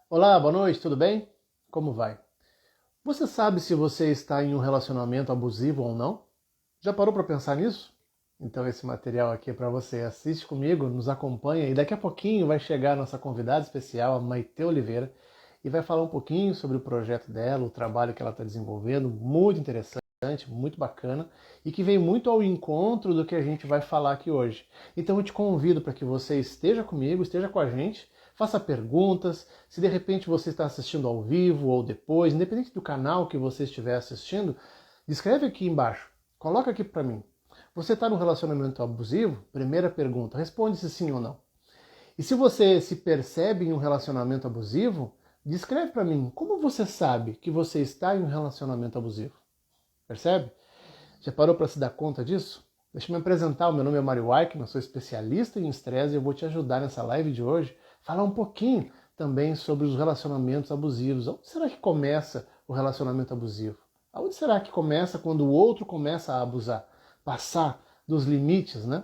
Olá, boa noite, tudo bem? Como vai? Você sabe se você está em um relacionamento abusivo ou não? Já parou para pensar nisso? Então esse material aqui é para você. Assiste comigo, nos acompanha e daqui a pouquinho vai chegar a nossa convidada especial, a Maite Oliveira, e vai falar um pouquinho sobre o projeto dela, o trabalho que ela está desenvolvendo, muito interessante, muito bacana e que vem muito ao encontro do que a gente vai falar aqui hoje. Então eu te convido para que você esteja comigo, esteja com a gente, faça perguntas. Se de repente você está assistindo ao vivo ou depois, independente do canal que você estiver assistindo, escreve aqui embaixo, coloca aqui para mim. Você está num relacionamento abusivo? Primeira pergunta, responde se sim ou não. E se você se percebe em um relacionamento abusivo, descreve para mim como você sabe que você está em um relacionamento abusivo. Percebe? Já parou para se dar conta disso? Deixa eu me apresentar, o meu nome é Mário Weickman, eu sou especialista em estresse e eu vou te ajudar nessa live de hoje a falar um pouquinho também sobre os relacionamentos abusivos. Onde será que começa o relacionamento abusivo? Onde será que começa quando o outro começa a abusar? Passar dos limites, né?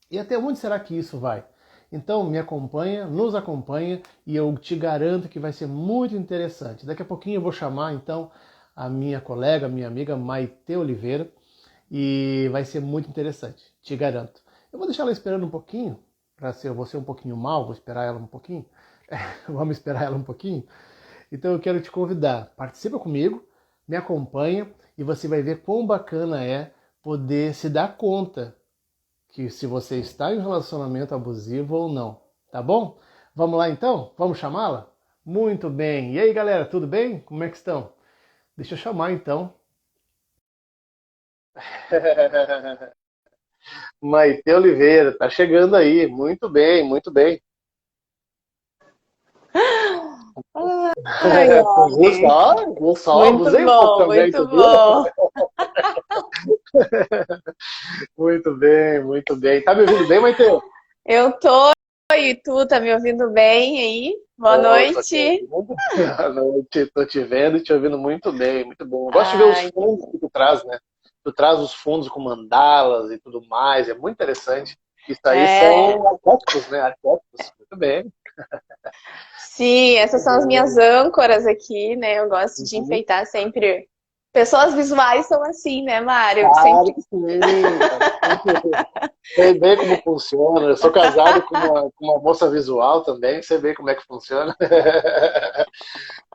E até onde será que isso vai? Então me acompanha, nos acompanha e eu te garanto que vai ser muito interessante. Daqui a pouquinho eu vou chamar então a minha colega, minha amiga Maite Oliveira e vai ser muito interessante, te garanto. Eu vou deixar ela esperando um pouquinho, eu vou ser um pouquinho mal, vou esperar ela um pouquinho. Vamos esperar ela um pouquinho? Então eu quero te convidar, participa comigo, me acompanha e você vai ver quão bacana é poder se dar conta que se você está em um relacionamento abusivo ou não, tá bom? Vamos lá então? Vamos chamá-la? Muito bem. E aí, galera, tudo bem? Como é que estão? Deixa eu chamar então. Maite Oliveira, tá chegando aí. Muito bem, muito bem. Ai, Gusta, ai. ó, Muito abusei um pouco bom, também, muito tu viu? bom. Muito bem, muito bem. Tá me ouvindo bem, Maite? Eu tô e tu tá me ouvindo bem aí? Boa Tô te noite. ouvindo. Tô te vendo e te ouvindo muito bem, muito bom. Eu gosto de ver os Ai, fundos que tu traz, né? Tu traz os fundos com mandalas e tudo mais, é muito interessante. Isso aí é. são arquétipos, né? Arquétipos. Muito bem. Sim, Muito essas são as minhas bom. âncoras aqui, né? Eu gosto de Uhum. enfeitar sempre. Pessoas visuais são assim, né, Mário? Claro Sempre. que sim, cara. Sei bem como funciona. Eu sou casado com uma moça visual também, sei bem como é que funciona.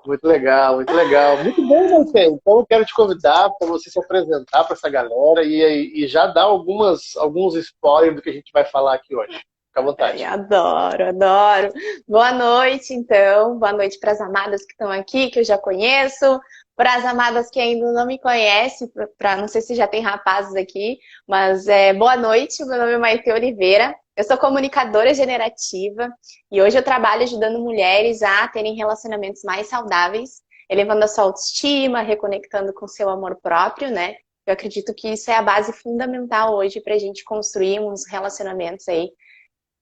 Muito legal, muito legal. Muito bem, Maite. Então eu quero te convidar para você se apresentar para essa galera e já dar alguns spoilers do que a gente vai falar aqui hoje. Fica à Ai, vontade. adoro, adoro. Boa noite, então. Boa noite para as amadas que estão aqui, que eu já conheço. Para as amadas que ainda não me conhecem, não sei se já tem rapazes aqui, mas boa noite. Meu nome é Maite Oliveira. Eu sou comunicadora generativa e hoje eu trabalho ajudando mulheres a terem relacionamentos mais saudáveis, elevando a sua autoestima, reconectando com seu amor próprio, né? Eu acredito que isso é a base fundamental hoje para a gente construir uns relacionamentos aí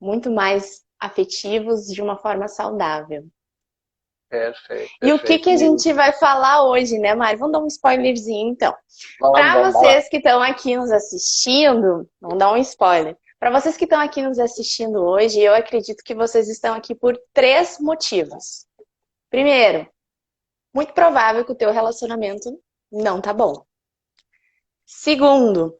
muito mais afetivos de uma forma saudável. Perfeito, E o que perfeito. que a gente vai falar hoje, né, Mari? Vamos dar um spoilerzinho, então. Vamos, Para vamos, bora. vocês que estão aqui nos assistindo, vamos dar um spoiler. Para vocês que estão aqui nos assistindo hoje, eu acredito que vocês estão aqui por três motivos. Primeiro, muito provável que o teu relacionamento não tá bom. Segundo,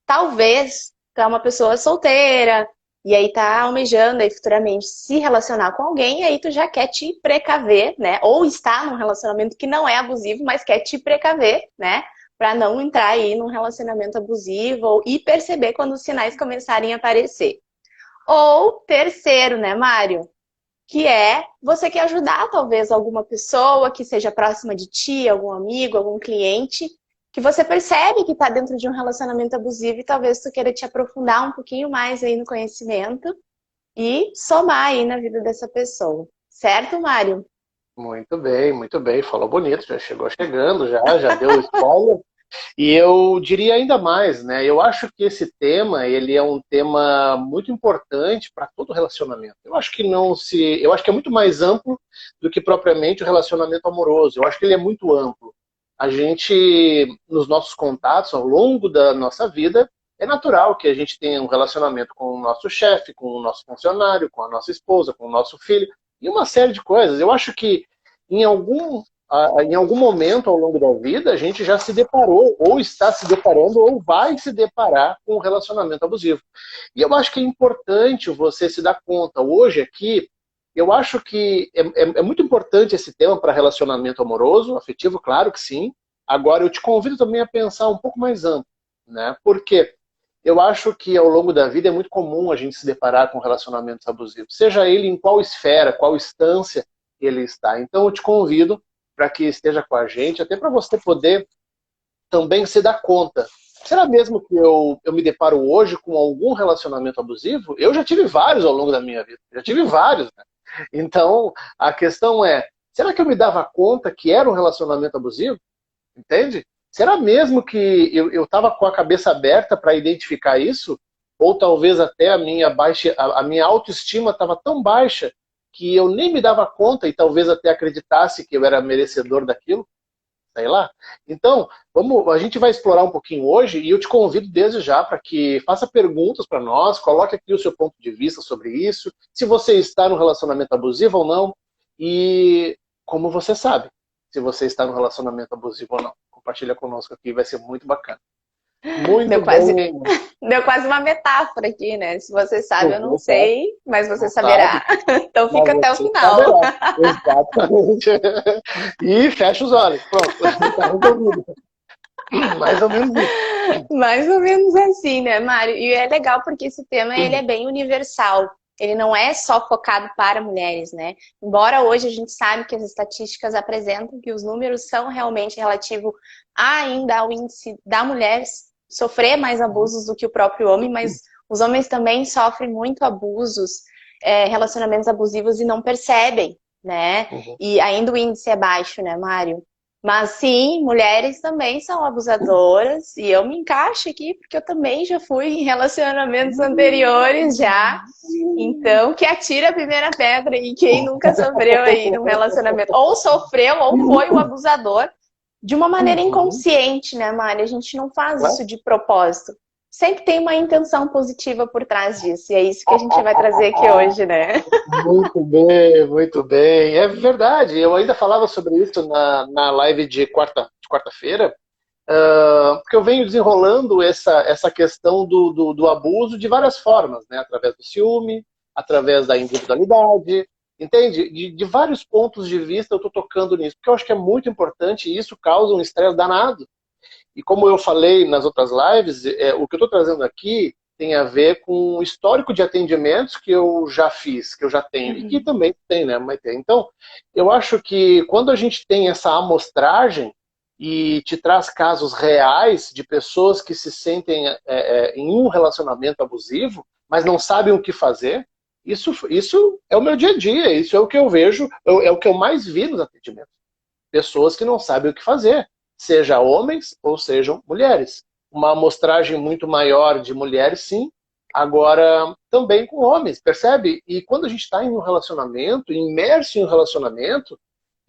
talvez tu é uma pessoa solteira e aí tá almejando aí futuramente se relacionar com alguém e aí tu já quer te precaver, né? Ou está num relacionamento que não é abusivo, mas quer te precaver, né? Pra não entrar aí num relacionamento abusivo e perceber quando os sinais começarem a aparecer. Ou terceiro, né, Mário? Que é você quer ajudar talvez alguma pessoa que seja próxima de ti, algum amigo, algum cliente, que você percebe que está dentro de um relacionamento abusivo e talvez tu queira te aprofundar um pouquinho mais aí no conhecimento e somar aí na vida dessa pessoa. Certo, Mário? Muito bem, muito bem. Falou bonito, já chegou chegando, já deu o spoiler. E eu diria ainda mais, né? Eu acho que esse tema, ele é um tema muito importante para todo relacionamento. Eu acho que é muito mais amplo do que propriamente o relacionamento amoroso. Eu acho que ele é muito amplo. A gente, nos nossos contatos ao longo da nossa vida, é natural que a gente tenha um relacionamento com o nosso chefe, com o nosso funcionário, com a nossa esposa, com o nosso filho. e uma série de coisas. Eu acho que em algum momento ao longo da vida a gente já se deparou, ou está se deparando, ou vai se deparar com um relacionamento abusivo. E eu acho que é importante você se dar conta. Hoje aqui, eu acho que é muito importante esse tema para relacionamento amoroso, afetivo, claro que sim. Agora, eu te convido também a pensar um pouco mais amplo, né? Porque eu acho que ao longo da vida é muito comum a gente se deparar com relacionamentos abusivos, seja ele em qual esfera, qual instância ele está. Então, eu te convido para que esteja com a gente, até para você poder também se dar conta. Será mesmo que eu me deparo hoje com algum relacionamento abusivo? Eu já tive vários ao longo da minha vida. Já tive vários, né? Então, a questão é, será que eu me dava conta que era um relacionamento abusivo? Entende? Será mesmo que eu estava com a cabeça aberta para identificar isso? Ou talvez até a minha autoestima estava tão baixa que eu nem me dava conta e talvez até acreditasse que eu era merecedor daquilo? Sei lá. Então, a gente vai explorar um pouquinho hoje e eu te convido desde já para que faça perguntas para nós, coloque aqui o seu ponto de vista sobre isso, se você está no relacionamento abusivo ou não, e como você sabe se você está no relacionamento abusivo ou não. Compartilha conosco aqui, vai ser muito bacana. Muito Deu quase, bom. deu quase uma metáfora aqui, né? Se você sabe, eu não Você sabe, sei, mas você não sabe, saberá. Então mas fica até o você final. saberá. Exatamente. E fecha os olhos. Pronto, está resolvido. Mais ou menos isso. Mais ou menos assim, né, Mário? E é legal porque esse tema ele é bem universal. Ele não é só focado para mulheres, né? Embora hoje a gente sabe que as estatísticas apresentam que os números são realmente relativos ainda ao índice da mulher sofrer mais abusos do que o próprio homem, mas os homens também sofrem muito abusos, relacionamentos abusivos e não percebem, né? Uhum. E ainda o índice é baixo, né, Mário? Mas sim, mulheres também são abusadoras e eu me encaixo aqui porque eu também já fui em relacionamentos anteriores já. Então, que atira a primeira pedra e quem nunca sofreu aí num relacionamento, ou sofreu ou foi o abusador de uma maneira Uhum. inconsciente, né, Mari? A gente não faz Claro. isso de propósito. Sempre tem uma intenção positiva por trás disso e é isso que a gente vai trazer aqui hoje, né? Muito bem, muito bem. É verdade, eu ainda falava sobre isso na live de quarta-feira, porque eu venho desenrolando essa questão do abuso de várias formas, né? Através do ciúme, através da individualidade, entende? De vários pontos de vista eu estou tocando nisso, porque eu acho que é muito importante e isso causa um estresse danado. E como eu falei nas outras lives, o que eu estou trazendo aqui tem a ver com o histórico de atendimentos que eu já fiz, que eu já tenho, e que também tem, né, Maite? Então, eu acho que quando a gente tem essa amostragem e te traz casos reais de pessoas que se sentem em um relacionamento abusivo, mas não sabem o que fazer, isso é o meu dia a dia, isso é o que eu vejo, é o que eu mais vi nos atendimentos. Pessoas que não sabem o que fazer, seja homens ou sejam mulheres. Uma amostragem muito maior de mulheres, sim, agora também com homens, percebe? E quando a gente está em um relacionamento, imerso em um relacionamento,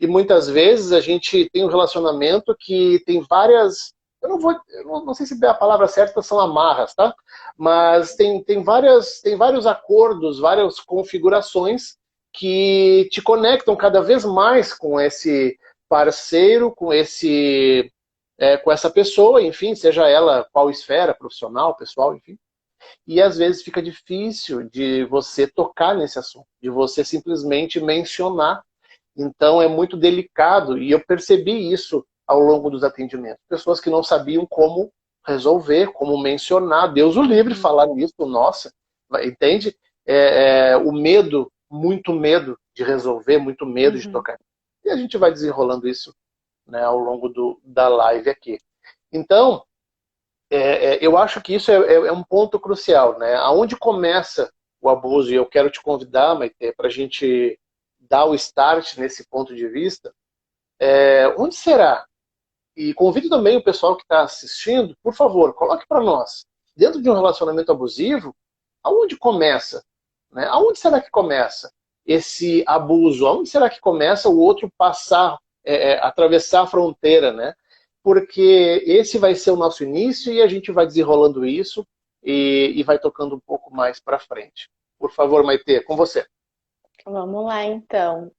e muitas vezes a gente tem um relacionamento que tem várias. Eu não sei se a palavra certa são amarras, tá? Mas tem vários acordos, várias configurações que te conectam cada vez mais com esse parceiro, com essa pessoa, enfim, seja ela qual esfera, profissional, pessoal, enfim. E às vezes fica difícil de você tocar nesse assunto, de você simplesmente mencionar. Então é muito delicado e eu percebi isso ao longo dos atendimentos. Pessoas que não sabiam como resolver, como mencionar. Deus o livre falar nisso, nossa, entende? O medo, muito medo de resolver, muito medo de tocar. E a gente vai desenrolando isso, né, ao longo da live aqui. Então, eu acho que isso é um ponto crucial, né? Aonde começa o abuso, e eu quero te convidar, Maite, para a gente dar o start nesse ponto de vista, onde será? E convido também o pessoal que está assistindo, por favor, coloque para nós, dentro de um relacionamento abusivo, aonde começa? Né? Aonde será que começa esse abuso? Aonde será que começa o outro passar, atravessar a fronteira, né? Porque esse vai ser o nosso início e a gente vai desenrolando isso e vai tocando um pouco mais para frente. Por favor, Maite, com você. Vamos lá, então.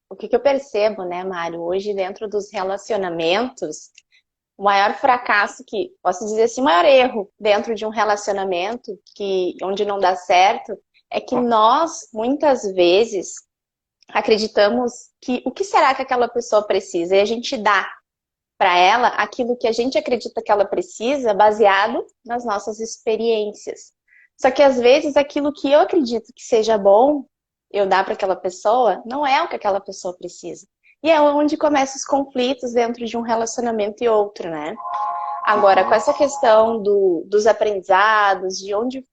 O que que eu percebo, né, Mário, hoje dentro dos relacionamentos, o maior fracasso que, posso dizer assim, o maior erro dentro de um relacionamento onde não dá certo, é que nós, muitas vezes, acreditamos que o que será que aquela pessoa precisa? E a gente dá para ela aquilo que a gente acredita que ela precisa, baseado nas nossas experiências. Só que às vezes aquilo que eu acredito que seja bom eu dar para aquela pessoa não é o que aquela pessoa precisa. E é onde começam os conflitos dentro de um relacionamento e outro, né? Agora, com essa questão dos aprendizados, de onde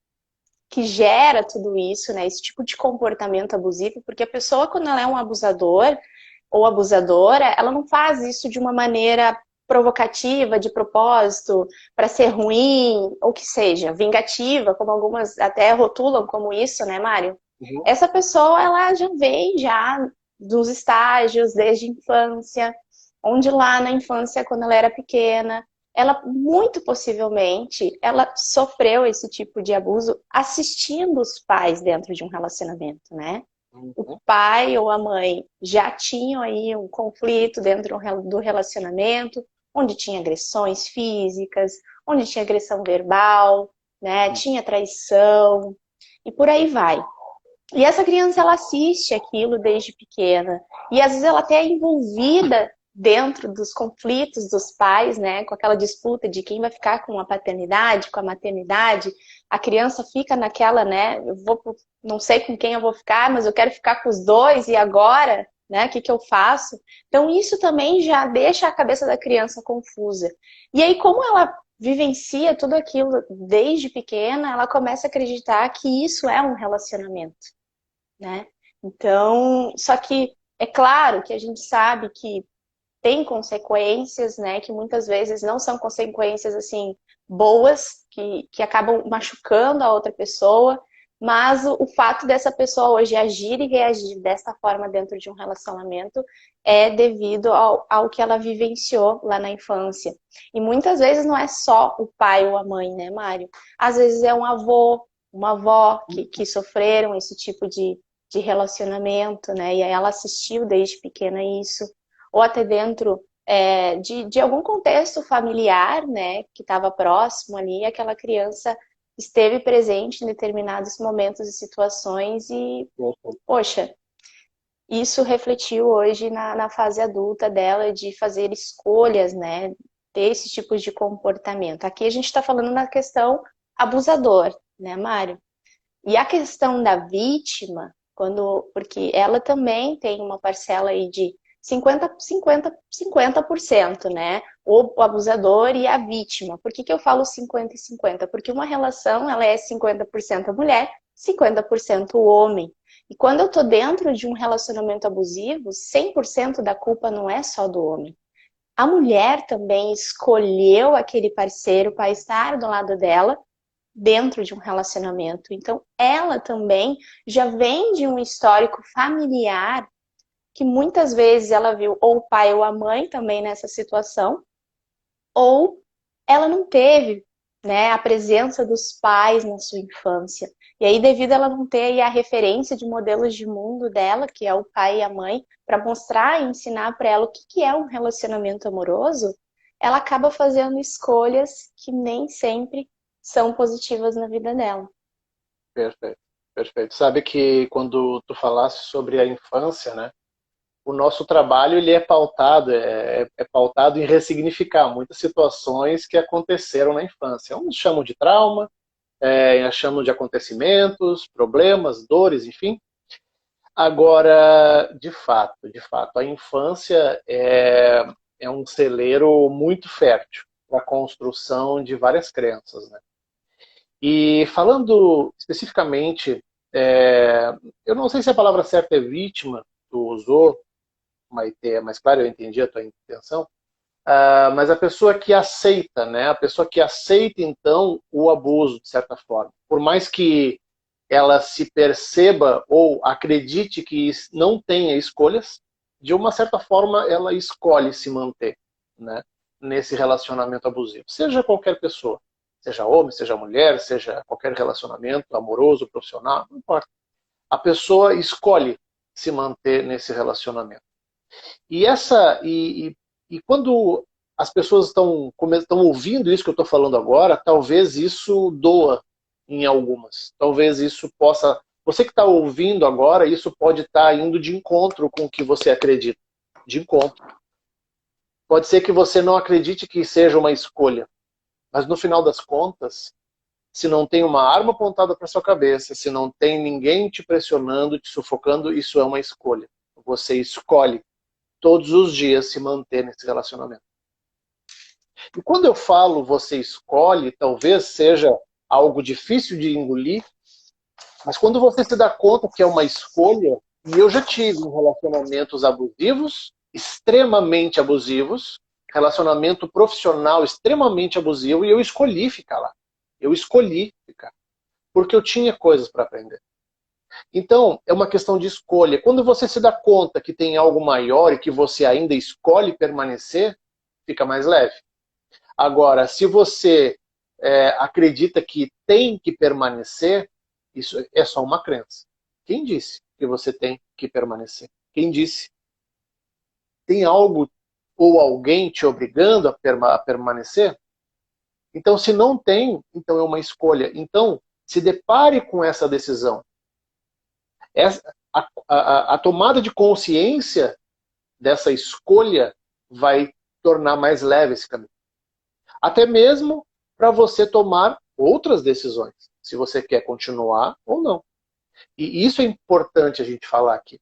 que gera tudo isso, né? Esse tipo de comportamento abusivo, porque a pessoa, quando ela é um abusador ou abusadora, ela não faz isso de uma maneira provocativa, de propósito, para ser ruim, ou que seja, vingativa, como algumas até rotulam como isso, né, Mário? Uhum. Essa pessoa, ela já vem já dos estágios, desde a infância, onde lá na infância, quando ela era pequena, ela muito possivelmente ela sofreu esse tipo de abuso assistindo os pais dentro de um relacionamento, né? O Uhum. pai ou a mãe já tinham aí um conflito dentro do relacionamento, onde tinha agressões físicas, onde tinha agressão verbal, né? Tinha traição e por aí vai. E essa criança, ela assiste aquilo desde pequena. E às vezes ela até é envolvida dentro dos conflitos dos pais, né? Com aquela disputa de quem vai ficar com a paternidade, com a maternidade. A criança fica naquela, né? Não sei com quem eu vou ficar, mas eu quero ficar com os dois e agora, né? O que que eu faço? Então isso também já deixa a cabeça da criança confusa. E aí, como ela vivencia tudo aquilo desde pequena, ela começa a acreditar que isso é um relacionamento, né? Então, só que é claro que a gente sabe que tem consequências, né? Que muitas vezes não são consequências assim boas, que acabam machucando a outra pessoa, mas o fato dessa pessoa hoje agir e reagir dessa forma dentro de um relacionamento é devido ao que ela vivenciou lá na infância. E muitas vezes não é só o pai ou a mãe, né, Mário? Às vezes é um avô, uma avó que sofreram esse tipo de relacionamento, né? E aí ela assistiu desde pequena isso, ou até dentro de algum contexto familiar, né, que estava próximo ali, aquela criança esteve presente em determinados momentos e situações e, poxa, isso refletiu hoje na fase adulta dela de fazer escolhas, né, ter esses tipos de comportamento. Aqui a gente está falando na questão abusador, né, Mário? E a questão da vítima, porque ela também tem uma parcela aí de 50%, né? O abusador e a vítima. Por que que eu falo 50 e 50? Porque uma relação, ela é 50% a mulher, 50% o homem. E quando eu tô dentro de um relacionamento abusivo, 100% da culpa não é só do homem. A mulher também escolheu aquele parceiro para estar do lado dela dentro de um relacionamento. Então, ela também já vem de um histórico familiar que muitas vezes ela viu ou o pai ou a mãe também nessa situação, ou ela não teve, né, a presença dos pais na sua infância. E aí, devido a ela não ter aí a referência de modelos de mundo dela, que é o pai e a mãe, para mostrar e ensinar para ela o que que é um relacionamento amoroso, ela acaba fazendo escolhas que nem sempre são positivas na vida dela. Perfeito, perfeito. Sabe que quando tu falasse sobre a infância, né? O nosso trabalho ele é pautado em ressignificar muitas situações que aconteceram na infância. Uns chamam de trauma, chamam de acontecimentos, problemas, dores, enfim. Agora, de fato, a infância é um celeiro muito fértil para a construção de várias crenças, né? E falando especificamente, eu não sei se a palavra certa é vítima, tu usou, Maite, mas claro, eu entendi a tua intenção, mas a pessoa que aceita, né? A pessoa que aceita, então, o abuso, de certa forma. Por mais que ela se perceba ou acredite que não tenha escolhas, de uma certa forma ela escolhe se manter, né, nesse relacionamento abusivo. Seja qualquer pessoa, seja homem, seja mulher, seja qualquer relacionamento amoroso, profissional, não importa. a pessoa escolhe se manter nesse relacionamento. E quando as pessoas estão ouvindo isso que eu estou falando agora, talvez isso doa em algumas. Talvez isso possa... Você que está ouvindo agora, isso pode estar indo de encontro com o que você acredita. De encontro. Pode ser que você não acredite que seja uma escolha, mas no final das contas, se não tem uma arma apontada para sua cabeça, se não tem ninguém te pressionando, te sufocando, isso é uma escolha. Você escolhe todos os dias se manter nesse relacionamento. E quando eu falo você escolhe, talvez seja algo difícil de engolir, mas quando você se dá conta que é uma escolha, e eu já tive relacionamentos abusivos, extremamente abusivos, relacionamento profissional extremamente abusivo, e eu escolhi ficar lá. Eu escolhi ficar. Porque eu tinha coisas para aprender. Então, é uma questão de escolha. Quando você se dá conta que tem algo maior e que você ainda escolhe permanecer, fica mais leve. Agora, se você acredita que tem que permanecer, isso é só uma crença. Quem disse que você tem que permanecer? Quem disse? Tem algo ou alguém te obrigando a permanecer? Então, se não tem, então é uma escolha. Então, se depare com essa decisão. A tomada de consciência dessa escolha vai tornar mais leve esse caminho. Até mesmo para você tomar outras decisões, se você quer continuar ou não. E isso é importante a gente falar aqui.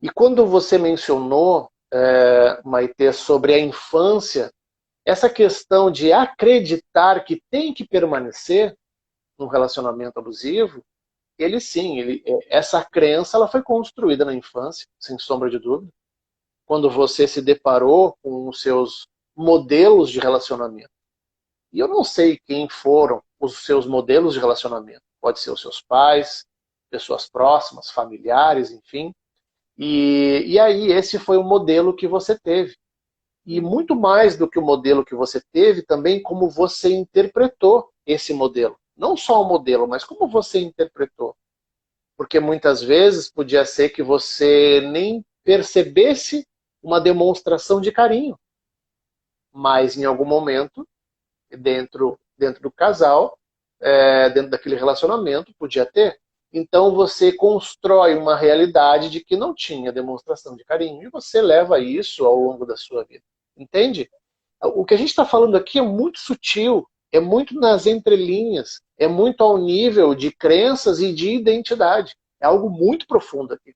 E quando você mencionou, Maitê, sobre a infância, essa questão de acreditar que tem que permanecer num relacionamento abusivo, ele sim, essa crença ela foi construída na infância, sem sombra de dúvida. Quando você se deparou com os seus modelos de relacionamento. E eu não sei quem foram os seus modelos de relacionamento. Pode ser os seus pais, pessoas próximas, familiares, enfim. E aí esse foi o modelo que você teve. E muito mais do que o modelo que você teve, também como você interpretou esse modelo. Não só o modelo, mas como você interpretou. Porque muitas vezes podia ser que você nem percebesse uma demonstração de carinho. Mas em algum momento, dentro do casal, dentro daquele relacionamento, podia ter. Então você constrói uma realidade de que não tinha demonstração de carinho. E você leva isso ao longo da sua vida. Entende? O que a gente está falando aqui é muito sutil, é muito nas entrelinhas, é muito ao nível de crenças e de identidade. É algo muito profundo aqui.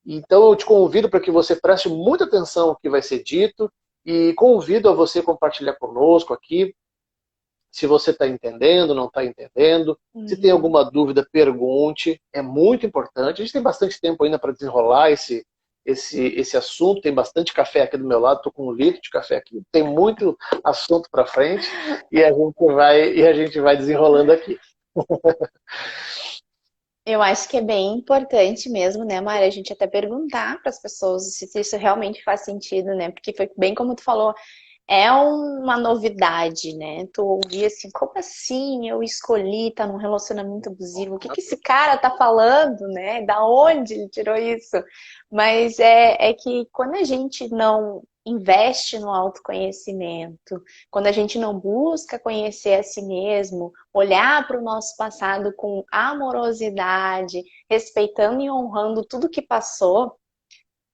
Então eu te convido para que você preste muita atenção ao que vai ser dito e convido a você compartilhar conosco aqui se você está entendendo, não está entendendo. Se tem alguma dúvida, pergunte. É muito importante. A gente tem bastante tempo ainda para desenrolar esse assunto. Tem bastante café aqui do meu lado. Estou com 1 litro de café aqui. Tem muito assunto para frente e a gente vai desenrolando aqui. Eu acho que é bem importante mesmo, né, Mari, a gente até perguntar para as pessoas se isso realmente faz sentido, né? Porque foi bem como tu falou, é uma novidade, né? Tu ouvir assim, como assim eu escolhi estar num relacionamento abusivo? O que que esse cara tá falando, né? Da onde ele tirou isso? Mas é que quando a gente não investe no autoconhecimento, quando a gente não busca conhecer a si mesmo, olhar para o nosso passado com amorosidade, respeitando e honrando tudo que passou,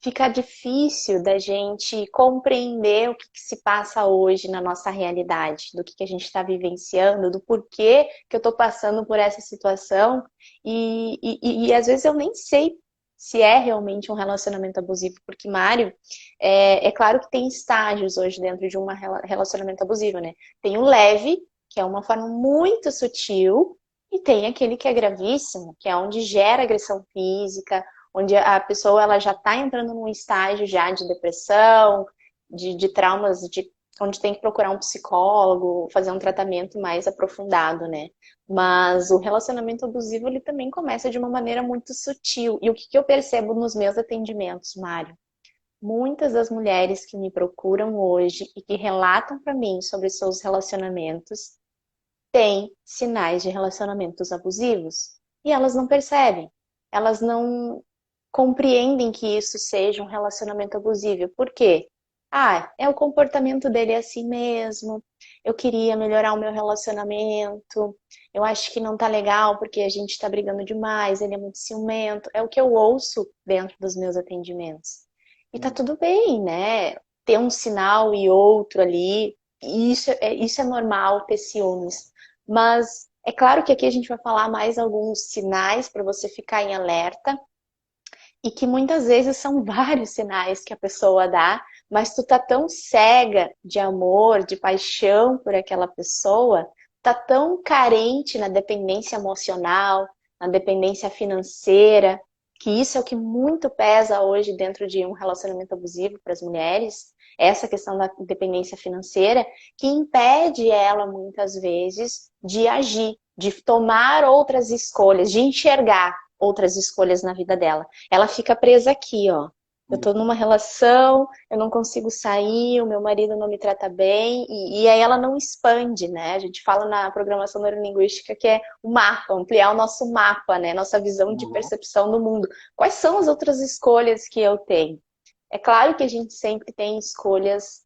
fica difícil da gente compreender o que se passa hoje na nossa realidade, do que a gente está vivenciando, do porquê que eu estou passando por essa situação. E às vezes eu nem sei se é realmente um relacionamento abusivo, porque, Mário, é claro que tem estágios hoje dentro de um relacionamento abusivo, né? Tem o leve, que é uma forma muito sutil, e tem aquele que é gravíssimo, que é onde gera agressão física, onde a pessoa ela já está entrando num estágio já de depressão, de traumas, onde tem que procurar um psicólogo, fazer um tratamento mais aprofundado, né? Mas o relacionamento abusivo, ele também começa de uma maneira muito sutil. E o que eu percebo nos meus atendimentos, Mário? Muitas das mulheres que me procuram hoje e que relatam para mim sobre seus relacionamentos têm sinais de relacionamentos abusivos. E elas não percebem. elas não compreendem que isso seja um relacionamento abusivo. Por quê? Ah, é o comportamento dele assim mesmo. Eu queria melhorar o meu relacionamento. Eu acho que não tá legal porque a gente tá brigando demais, ele é muito ciumento. É o que eu ouço dentro dos meus atendimentos. E tá tudo bem, né? Ter um sinal e outro ali, isso é normal ter ciúmes. Mas é claro que aqui a gente vai falar mais alguns sinais para você ficar em alerta e que muitas vezes são vários sinais que a pessoa dá, mas tu tá tão cega de amor, de paixão por aquela pessoa, tá tão carente na dependência emocional, na dependência financeira, que isso é o que muito pesa hoje dentro de um relacionamento abusivo para as mulheres, essa questão da dependência financeira, que impede ela muitas vezes de agir, de tomar outras escolhas, de enxergar outras escolhas na vida dela. Ela fica presa aqui, ó. Eu tô numa relação, eu não consigo sair, o meu marido não me trata bem, e aí ela não expande, né? A gente fala na programação neurolinguística que é o mapa, ampliar o nosso mapa, né? Nossa visão de Uhum. percepção do mundo. Quais são as outras escolhas que eu tenho? É claro que a gente sempre tem escolhas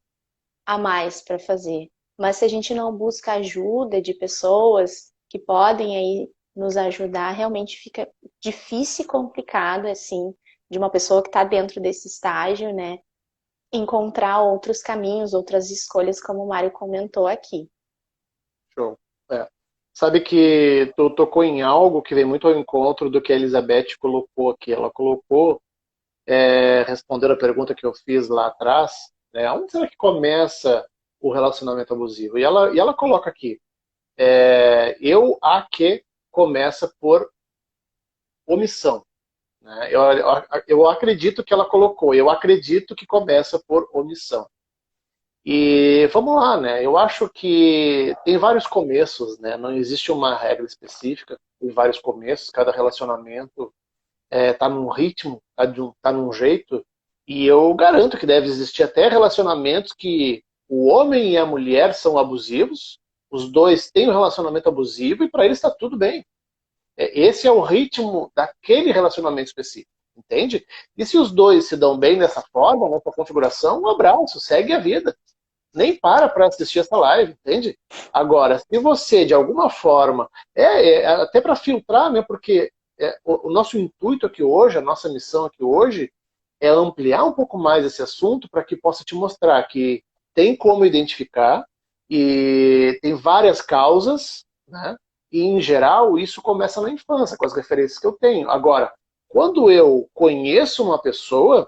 a mais para fazer, mas se a gente não busca ajuda de pessoas que podem aí nos ajudar, realmente fica difícil e complicado, assim, de uma pessoa que está dentro desse estágio, né, encontrar outros caminhos, outras escolhas, como o Mário comentou aqui. Show. É. Sabe que tu tocou em algo que vem muito ao encontro do que a Elizabeth colocou aqui. Ela colocou, respondendo a pergunta que eu fiz lá atrás, né, onde será que começa o relacionamento abusivo? E ela coloca aqui, a que começa por omissão. Né? Eu acredito que ela colocou, eu acredito que começa por omissão. E vamos lá, né? Eu acho que tem vários começos, né? Não existe uma regra específica, tem vários começos, cada relacionamento tá num ritmo, tá num jeito, e eu garanto que deve existir até relacionamentos que o homem e a mulher são abusivos, os dois têm um relacionamento abusivo e para eles está tudo bem. Esse é o ritmo daquele relacionamento específico, entende? E se os dois se dão bem dessa forma, nessa configuração, um abraço, segue a vida. Nem para assistir essa live, entende? Agora, se você, de alguma forma, até para filtrar, né? Porque o nosso intuito aqui hoje, a nossa missão aqui hoje, é ampliar um pouco mais esse assunto para que possa te mostrar que tem como identificar e tem várias causas, né? E, em geral, isso começa na infância, com as referências que eu tenho. Agora, quando eu conheço uma pessoa,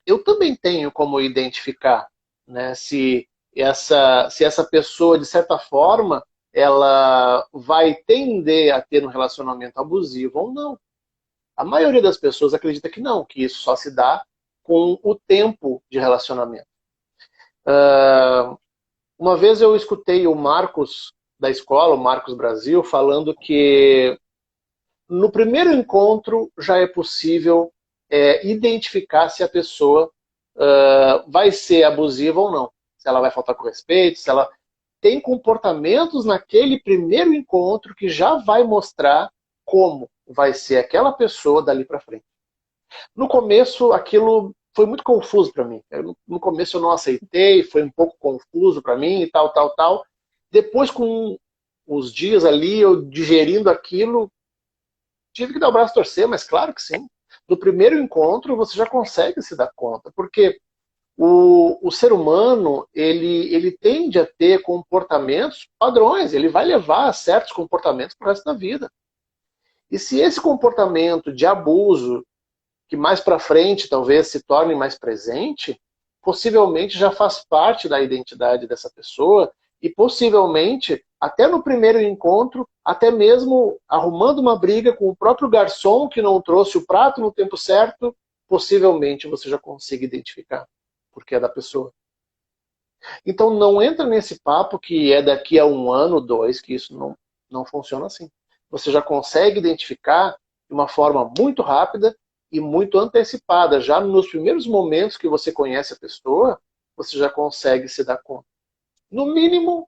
eu também tenho como identificar, né, se essa pessoa, de certa forma, ela vai tender a ter um relacionamento abusivo ou não. A maioria das pessoas acredita que não, que isso só se dá com o tempo de relacionamento. Uma vez eu escutei o Marcos da escola, o Marcos Brasil, falando que no primeiro encontro já é possível identificar se a pessoa vai ser abusiva ou não. Se ela vai faltar com respeito, se ela tem comportamentos naquele primeiro encontro que já vai mostrar como vai ser aquela pessoa dali para frente. No começo, aquilo foi muito confuso para mim. No começo eu não aceitei, foi um pouco confuso para mim e tal, tal, tal. Depois, com os dias ali, eu digerindo aquilo, tive que dar o braço a torcer, mas claro que sim. No primeiro encontro, você já consegue se dar conta, porque o ser humano, ele tende a ter comportamentos padrões, ele vai levar a certos comportamentos para o resto da vida. E se esse comportamento de abuso, que mais para frente talvez se torne mais presente, possivelmente já faz parte da identidade dessa pessoa e possivelmente, até no primeiro encontro, até mesmo arrumando uma briga com o próprio garçom que não trouxe o prato no tempo certo, possivelmente você já consiga identificar porque é da pessoa. Então não entra nesse papo que é daqui a um ano, dois, que isso não funciona assim. Você já consegue identificar de uma forma muito rápida e muito antecipada. Já nos primeiros momentos que você conhece a pessoa, você já consegue se dar conta. No mínimo,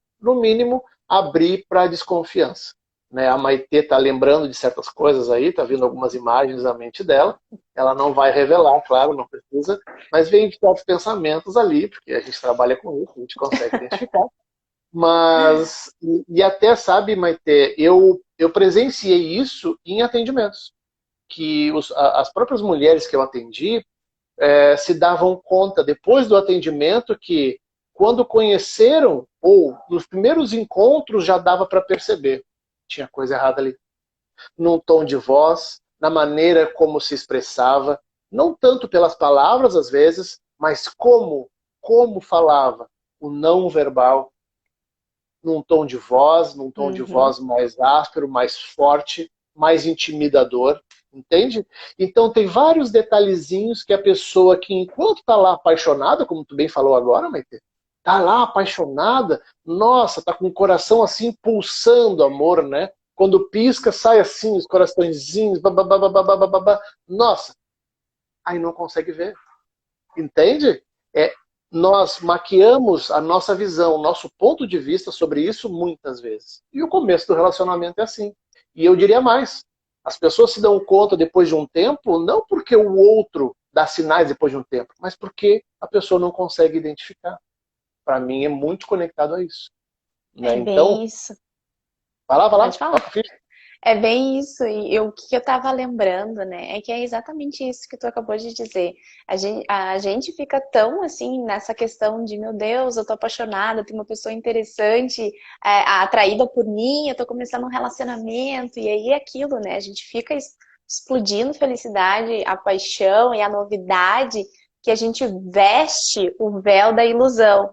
abrir para desconfiança. né? A Maitê tá lembrando de certas coisas aí, tá vindo algumas imagens na mente dela. Ela não vai revelar, claro, não precisa, mas vem de certos pensamentos ali, porque a gente trabalha com isso, a gente consegue identificar. Mas, e até, sabe, Maitê, eu presenciei isso em atendimentos, que as próprias mulheres que eu atendi se davam conta, depois do atendimento, que quando conheceram, ou nos primeiros encontros, já dava para perceber. Tinha coisa errada ali. No tom de voz, na maneira como se expressava, não tanto pelas palavras, às vezes, mas como falava, o não verbal, num tom de Uhum. voz mais áspero, mais forte, mais intimidador, entende? Então tem vários detalhezinhos que a pessoa que enquanto está lá apaixonada, como tu bem falou agora, Maite, tá lá apaixonada, nossa, tá com o coração assim pulsando amor, né? Quando pisca, sai assim os coraçõezinhos, babá, nossa, aí não consegue ver. Entende? É, nós maquiamos a nossa visão, o nosso ponto de vista sobre isso muitas vezes. E o começo do relacionamento é assim. E eu diria mais: as pessoas se dão conta depois de um tempo, não porque o outro dá sinais depois de um tempo, mas porque a pessoa não consegue identificar. Para mim é muito conectado a isso. É Né? Então, bem isso. vai lá, Pode falar. toca a ficha. É bem isso, e o que eu tava lembrando, né, é que é exatamente isso que tu acabou de dizer. A gente fica tão assim nessa questão de, meu Deus, eu tô apaixonada, tem uma pessoa interessante, atraída por mim, eu tô começando um relacionamento, e aí é aquilo, né? A gente fica explodindo felicidade, a paixão e a novidade que a gente veste o véu da ilusão.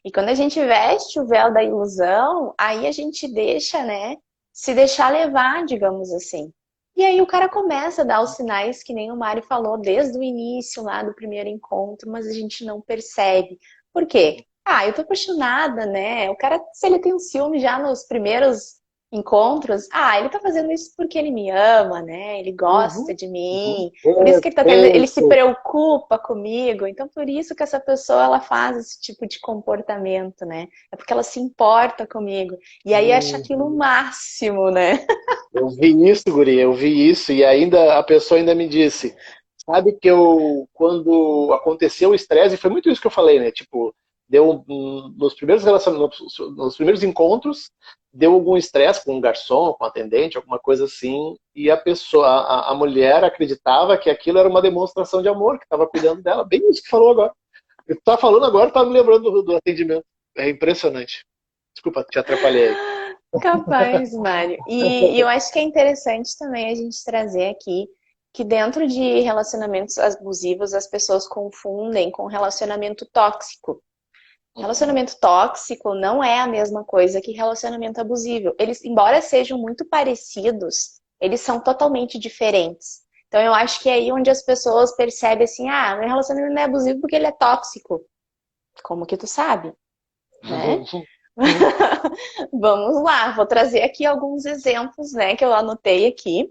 E quando a gente veste o véu da ilusão, aí a gente deixa, né, se deixar levar, digamos assim. E aí o cara começa a dar os sinais que nem o Mário falou desde o início lá do primeiro encontro, mas a gente não percebe. Por quê? Ah, eu tô apaixonada, né? O cara, se ele tem um ciúme já nos primeiros encontros, ele tá fazendo isso porque ele me ama, né? Ele gosta Uhum, de uhum. mim. Por isso que ele tá tendo, ele se Perfeito. preocupa comigo. Então, por isso que essa pessoa ela faz esse tipo de comportamento, né? É porque ela se importa comigo. E aí acha aquilo o Uhum. máximo, né? Eu vi isso, guria, eu vi isso, e ainda a pessoa ainda me disse, sabe que eu, quando aconteceu o estresse, foi muito isso que eu falei, né? Tipo, deu nos primeiros relacionamentos, nos primeiros encontros, deu algum estresse com um garçom, com um atendente, alguma coisa assim, e a pessoa, a mulher acreditava que aquilo era uma demonstração de amor, que estava cuidando dela, bem isso que falou agora. Eu tá falando agora, tá me lembrando do atendimento. É impressionante. Desculpa, te atrapalhei aí. Capaz, Mário. E eu acho que é interessante também a gente trazer aqui que dentro de relacionamentos abusivos as pessoas confundem com relacionamento tóxico. Uhum. Relacionamento tóxico não é a mesma coisa que relacionamento abusivo. Eles, embora sejam muito parecidos, eles são totalmente diferentes. Então eu acho que é aí onde as pessoas percebem assim, meu relacionamento não é abusivo porque ele é tóxico. Como que tu sabe, né? Vamos lá, vou trazer aqui alguns exemplos, né, que eu anotei aqui,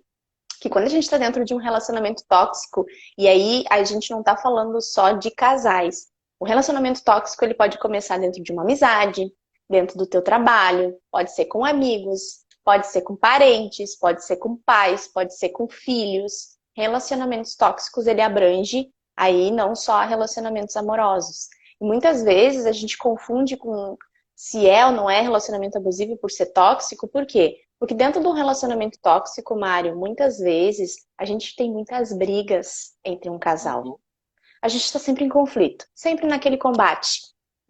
que quando a gente está dentro de um relacionamento tóxico, e aí a gente não está falando só de casais. O relacionamento tóxico, ele pode começar dentro de uma amizade, dentro do teu trabalho, pode ser com amigos, pode ser com parentes, pode ser com pais, pode ser com filhos. Relacionamentos tóxicos, ele abrange aí não só relacionamentos amorosos. E muitas vezes a gente confunde com se é ou não é relacionamento abusivo por ser tóxico, por quê? Porque dentro de um relacionamento tóxico, Mário, muitas vezes a gente tem muitas brigas entre um casal. Uhum. A gente está sempre em conflito, sempre naquele combate.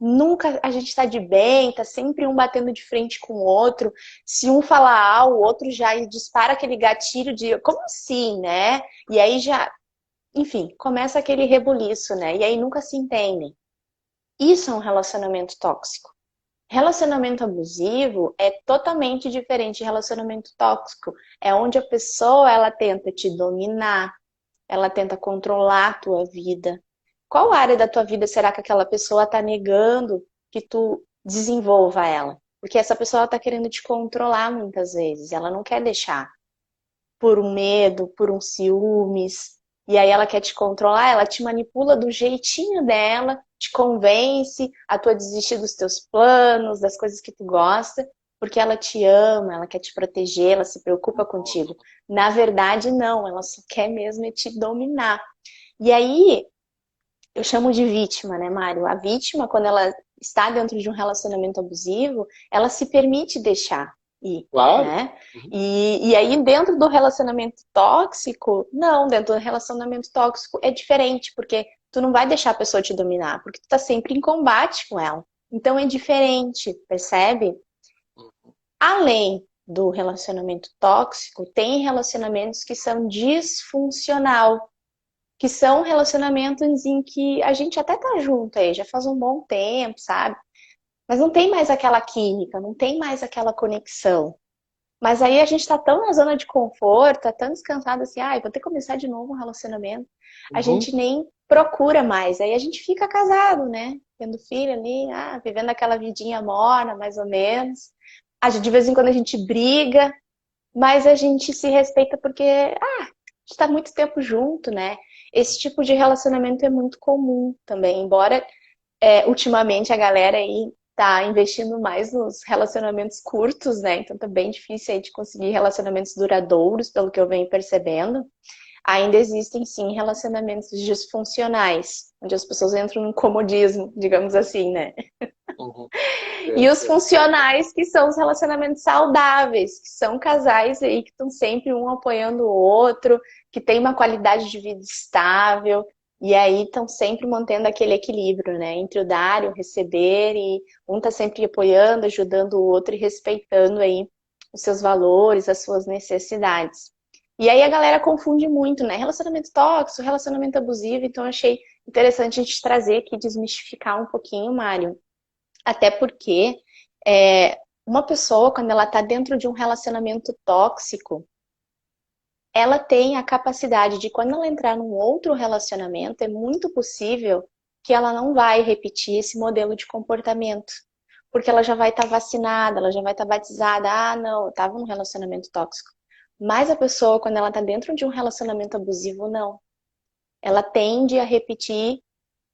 Nunca a gente está de bem, tá sempre um batendo de frente com o outro. Se um falar o outro já dispara aquele gatilho de como assim, né? E aí já, enfim, começa aquele rebuliço, né? E aí nunca se entendem. Isso é um relacionamento tóxico. Relacionamento abusivo é totalmente diferente de relacionamento tóxico. É onde a pessoa ela tenta te dominar, ela tenta controlar a tua vida. Qual área da tua vida será que aquela pessoa está negando que tu desenvolva ela? Porque essa pessoa está querendo te controlar muitas vezes, ela não quer deixar por um medo, por um ciúmes, e aí ela quer te controlar, ela te manipula do jeitinho dela, te convence a tu a desistir dos teus planos, das coisas que tu gosta, porque ela te ama, ela quer te proteger, ela se preocupa contigo. Na verdade, não, ela só quer mesmo é te dominar. E aí, eu chamo de vítima, né, Mário? A vítima, quando ela está dentro de um relacionamento abusivo, ela se permite deixar ir, Claro. né? Uhum. E aí, dentro do relacionamento tóxico, não, dentro do relacionamento tóxico é diferente, porque tu não vai deixar a pessoa te dominar, porque tu tá sempre em combate com ela. Então é diferente, percebe? Além do relacionamento tóxico, tem relacionamentos que são disfuncional, que são relacionamentos em que a gente até tá junto aí, já faz um bom tempo, sabe? Mas não tem mais aquela química, não tem mais aquela conexão. Mas aí a gente tá tão na zona de conforto, tá tão descansado assim, ai, vou ter que começar de novo um relacionamento. A Uhum. gente nem procura mais. Aí a gente fica casado, né? Tendo filho ali, vivendo aquela vidinha morna, mais ou menos. De vez em quando a gente briga, mas a gente se respeita porque, a gente tá muito tempo junto, né? Esse tipo de relacionamento é muito comum também, embora ultimamente a galera aí tá investindo mais nos relacionamentos curtos, né? Então tá bem difícil aí de conseguir relacionamentos duradouros, pelo que eu venho percebendo. Ainda existem sim relacionamentos disfuncionais, onde as pessoas entram num comodismo, digamos assim, né? Uhum. E os Perfeito. funcionais, que são os relacionamentos saudáveis, que são casais aí que estão sempre um apoiando o outro, que tem uma qualidade de vida estável, e aí estão sempre mantendo aquele equilíbrio, né? Entre o dar e o receber, e um tá sempre apoiando, ajudando o outro e respeitando aí os seus valores, as suas necessidades. E aí a galera confunde muito, né? Relacionamento tóxico, relacionamento abusivo, então eu achei interessante a gente trazer aqui, desmistificar um pouquinho, Mário. Até porque uma pessoa, quando ela está dentro de um relacionamento tóxico, ela tem a capacidade de, quando ela entrar num outro relacionamento, é muito possível que ela não vai repetir esse modelo de comportamento. Porque ela já vai estar vacinada, ela já vai estar batizada. Ah, não, eu estava num relacionamento tóxico. Mas a pessoa, quando ela está dentro de um relacionamento abusivo, não. Ela tende a repetir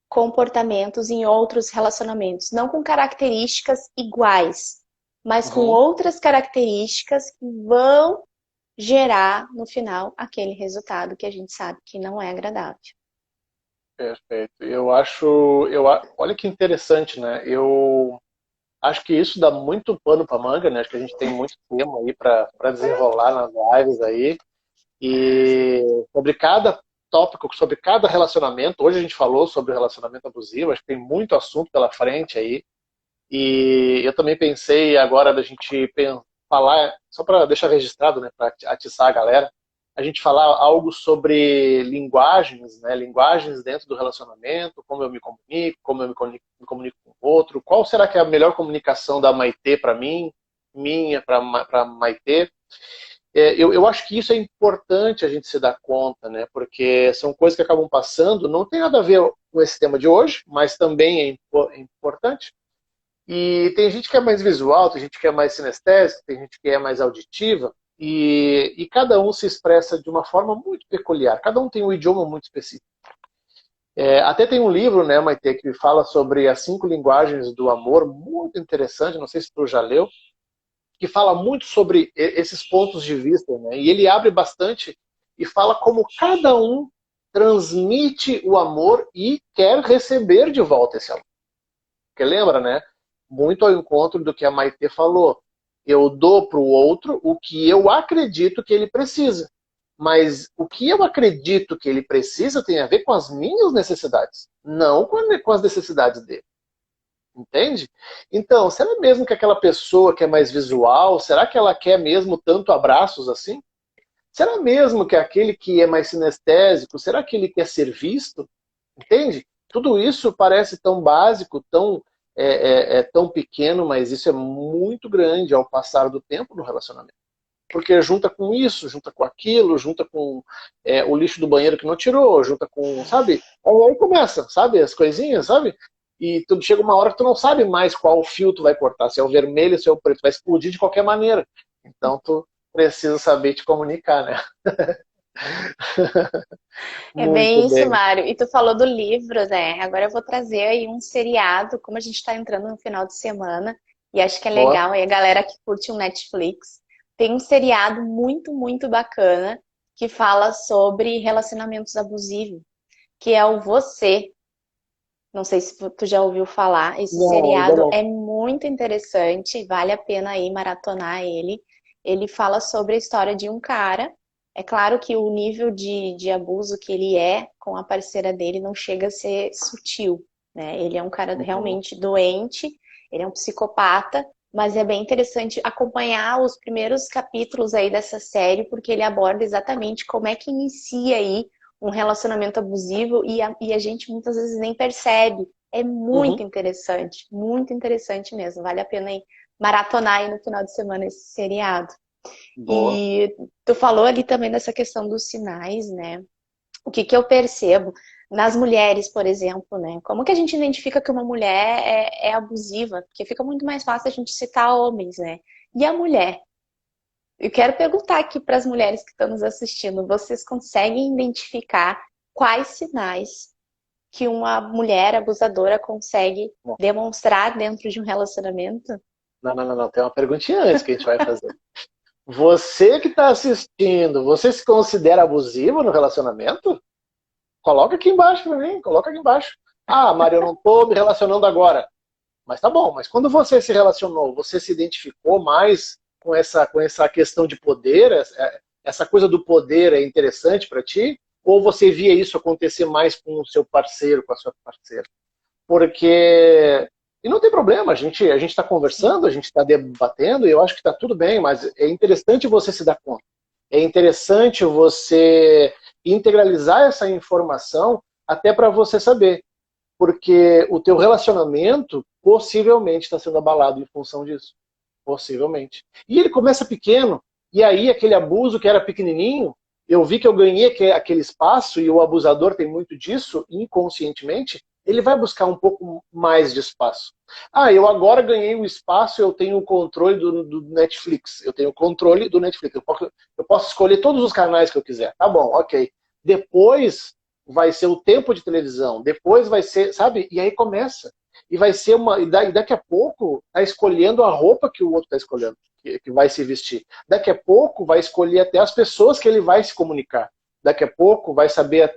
comportamentos em outros relacionamentos, não com características iguais, mas com Uhum. outras características que vão gerar no final aquele resultado que a gente sabe que não é agradável. Perfeito. Olha que interessante, né? Eu acho que isso dá muito pano para manga, né? Acho que a gente tem muito tema aí para desenrolar nas lives aí. E sobre cada tópico, sobre cada relacionamento, hoje a gente falou sobre relacionamento abusivo, acho que tem muito assunto pela frente aí. E eu também pensei agora da gente falar, só para deixar registrado, né, para atiçar a galera, a gente falar algo sobre linguagens, né, linguagens dentro do relacionamento, como eu me comunico, como eu me comunico com o outro, qual será que é a melhor comunicação da Maitê para mim, minha para Maitê. Eu acho que isso é importante a gente se dar conta, né, porque são coisas que acabam passando, não tem nada a ver com esse tema de hoje, mas também é importante. E tem gente que é mais visual, tem gente que é mais sinestésica, tem gente que é mais auditiva, e cada um se expressa de uma forma muito peculiar. Cada um tem um idioma muito específico. Até tem um livro, né, Maite, que fala sobre as 5 linguagens do amor, muito interessante, não sei se tu já leu, que fala muito sobre esses pontos de vista, né? E ele abre bastante e fala como cada um transmite o amor e quer receber de volta esse amor. Porque lembra, né? Muito ao encontro do que a Maitê falou. Eu dou para o outro o que eu acredito que ele precisa. Mas o que eu acredito que ele precisa tem a ver com as minhas necessidades, não com as necessidades dele. Entende? Então, será mesmo que aquela pessoa que é mais visual, será que ela quer mesmo tanto abraços assim? Será mesmo que aquele que é mais sinestésico, será que ele quer ser visto? Entende? Tudo isso parece tão básico, tão pequeno, mas isso é muito grande ao passar do tempo no relacionamento. Porque junta com isso, junta com aquilo, junta com o lixo do banheiro que não tirou, junta com, sabe? Aí começa, sabe? As coisinhas, sabe? E tudo chega uma hora que tu não sabe mais qual fio tu vai cortar, se é o vermelho, se é o preto, vai explodir de qualquer maneira. Então tu precisa saber te comunicar, né? É Muito bem isso, bem. Mário. E tu falou do livro, né? Agora eu vou trazer aí um seriado, como a gente está entrando no final de semana. E acho que é Boa. legal aí a galera que curte um Netflix. Tem um seriado muito, muito bacana que fala sobre relacionamentos abusivos, que é o Você. Não sei se tu já ouviu falar. Esse Não, ainda seriado não. é muito interessante, vale a pena aí maratonar ele. Ele fala sobre a história de um cara. É claro que o nível de abuso que ele é com a parceira dele não chega a ser sutil, né? Ele é um cara Uhum. realmente doente, ele é um psicopata, mas é bem interessante acompanhar os primeiros capítulos aí dessa série, porque ele aborda exatamente como é que inicia aí um relacionamento abusivo e a gente muitas vezes nem percebe. É Uhum. muito interessante mesmo. Vale a pena aí maratonar aí no final de semana esse seriado. Boa. E tu falou ali também dessa questão dos sinais, né? O que que eu percebo nas mulheres, por exemplo, né? Como que a gente identifica que uma mulher é abusiva? Porque fica muito mais fácil a gente citar homens, né? E a mulher? Eu quero perguntar aqui para as mulheres que estão nos assistindo, vocês conseguem identificar quais sinais que uma mulher abusadora consegue Bom, demonstrar dentro de um relacionamento? não, não, não, não. Tem uma perguntinha antes que a gente vai fazer. Você que está assistindo, você se considera abusivo no relacionamento? Coloca aqui embaixo para mim, coloca aqui embaixo. Ah, Maria, eu não estou me relacionando agora. Mas tá bom, mas quando você se relacionou, você se identificou mais com essa questão de poder? Essa coisa do poder é interessante para ti? Ou você via isso acontecer mais com o seu parceiro, com a sua parceira? Porque. E não tem problema, a gente está conversando, a gente está debatendo, e eu acho que está tudo bem, mas é interessante você se dar conta. É interessante você integralizar essa informação até para você saber. Porque o teu relacionamento possivelmente está sendo abalado em função disso. Possivelmente. E ele começa pequeno, e aí aquele abuso que era pequenininho, eu vi que eu ganhei aquele espaço, e o abusador tem muito disso, inconscientemente, ele vai buscar um pouco mais de espaço. Ah, eu agora ganhei o espaço, eu tenho o controle do Netflix. Eu tenho o controle do Netflix. Eu posso escolher todos os canais que eu quiser. Tá bom, ok. Depois vai ser o tempo de televisão, depois vai ser, sabe? E aí começa. E vai ser uma. E daqui a pouco tá escolhendo a roupa que o outro está escolhendo, que vai se vestir. Daqui a pouco vai escolher até as pessoas que ele vai se comunicar. Daqui a pouco vai saber,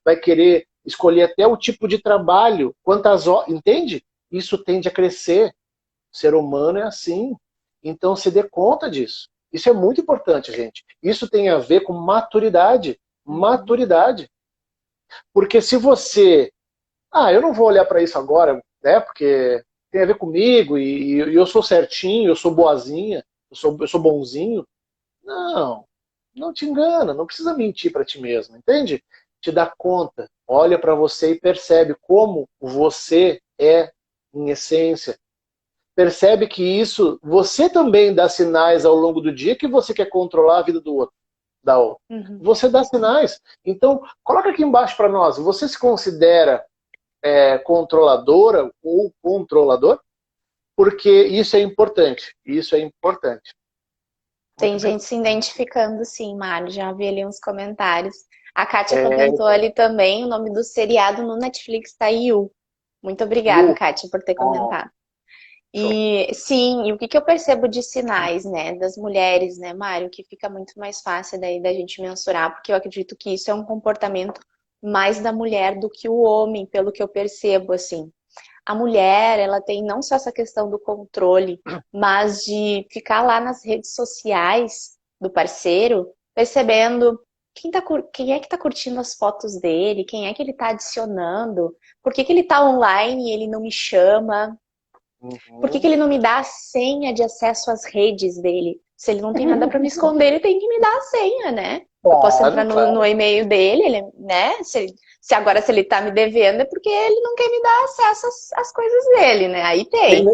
vai querer escolher até o tipo de trabalho, quantas horas. Entende? Isso tende a crescer. O ser humano é assim. Então se dê conta disso. Isso é muito importante, gente. Isso tem a ver com maturidade. Uhum. Maturidade. Porque se você eu não vou olhar para isso agora, né? Porque tem a ver comigo e eu sou certinho, eu sou boazinha, eu sou bonzinho. Não, não te engana, não precisa mentir para ti mesmo, entende? Te dá conta, olha para você e percebe como você é em essência. Percebe que isso, você também dá sinais ao longo do dia que você quer controlar a vida do outro, da outra. Uhum. Você dá sinais. Então, coloca aqui embaixo para nós, você se considera controladora ou controlador, porque isso é importante. Isso é importante. Muito Tem bem. gente se identificando, sim, Mário. Já vi ali uns comentários. A Kátia É, comentou ali também o nome do seriado no Netflix, tá? You. Muito obrigada, you. Kátia, por ter Oh, comentado. show. E sim, e o que que eu percebo de sinais, né, das mulheres, né, Mário, que fica muito mais fácil daí da gente mensurar, porque eu acredito que isso é um comportamento mais da mulher do que o homem, pelo que eu percebo, assim. A mulher, ela tem não só essa questão do controle, mas de ficar lá nas redes sociais do parceiro, percebendo quem é que tá curtindo as fotos dele, quem é que ele tá adicionando, por que que ele tá online e ele não me chama, por que que Uhum. ele não me dá a senha de acesso às redes dele? Se ele não tem nada para me esconder, ele tem que me dar a senha, né? Eu posso entrar Claro, no claro. e-mail dele, ele, né? Se agora se ele tá me devendo é porque ele não quer me dar acesso às coisas dele, né? Aí tem.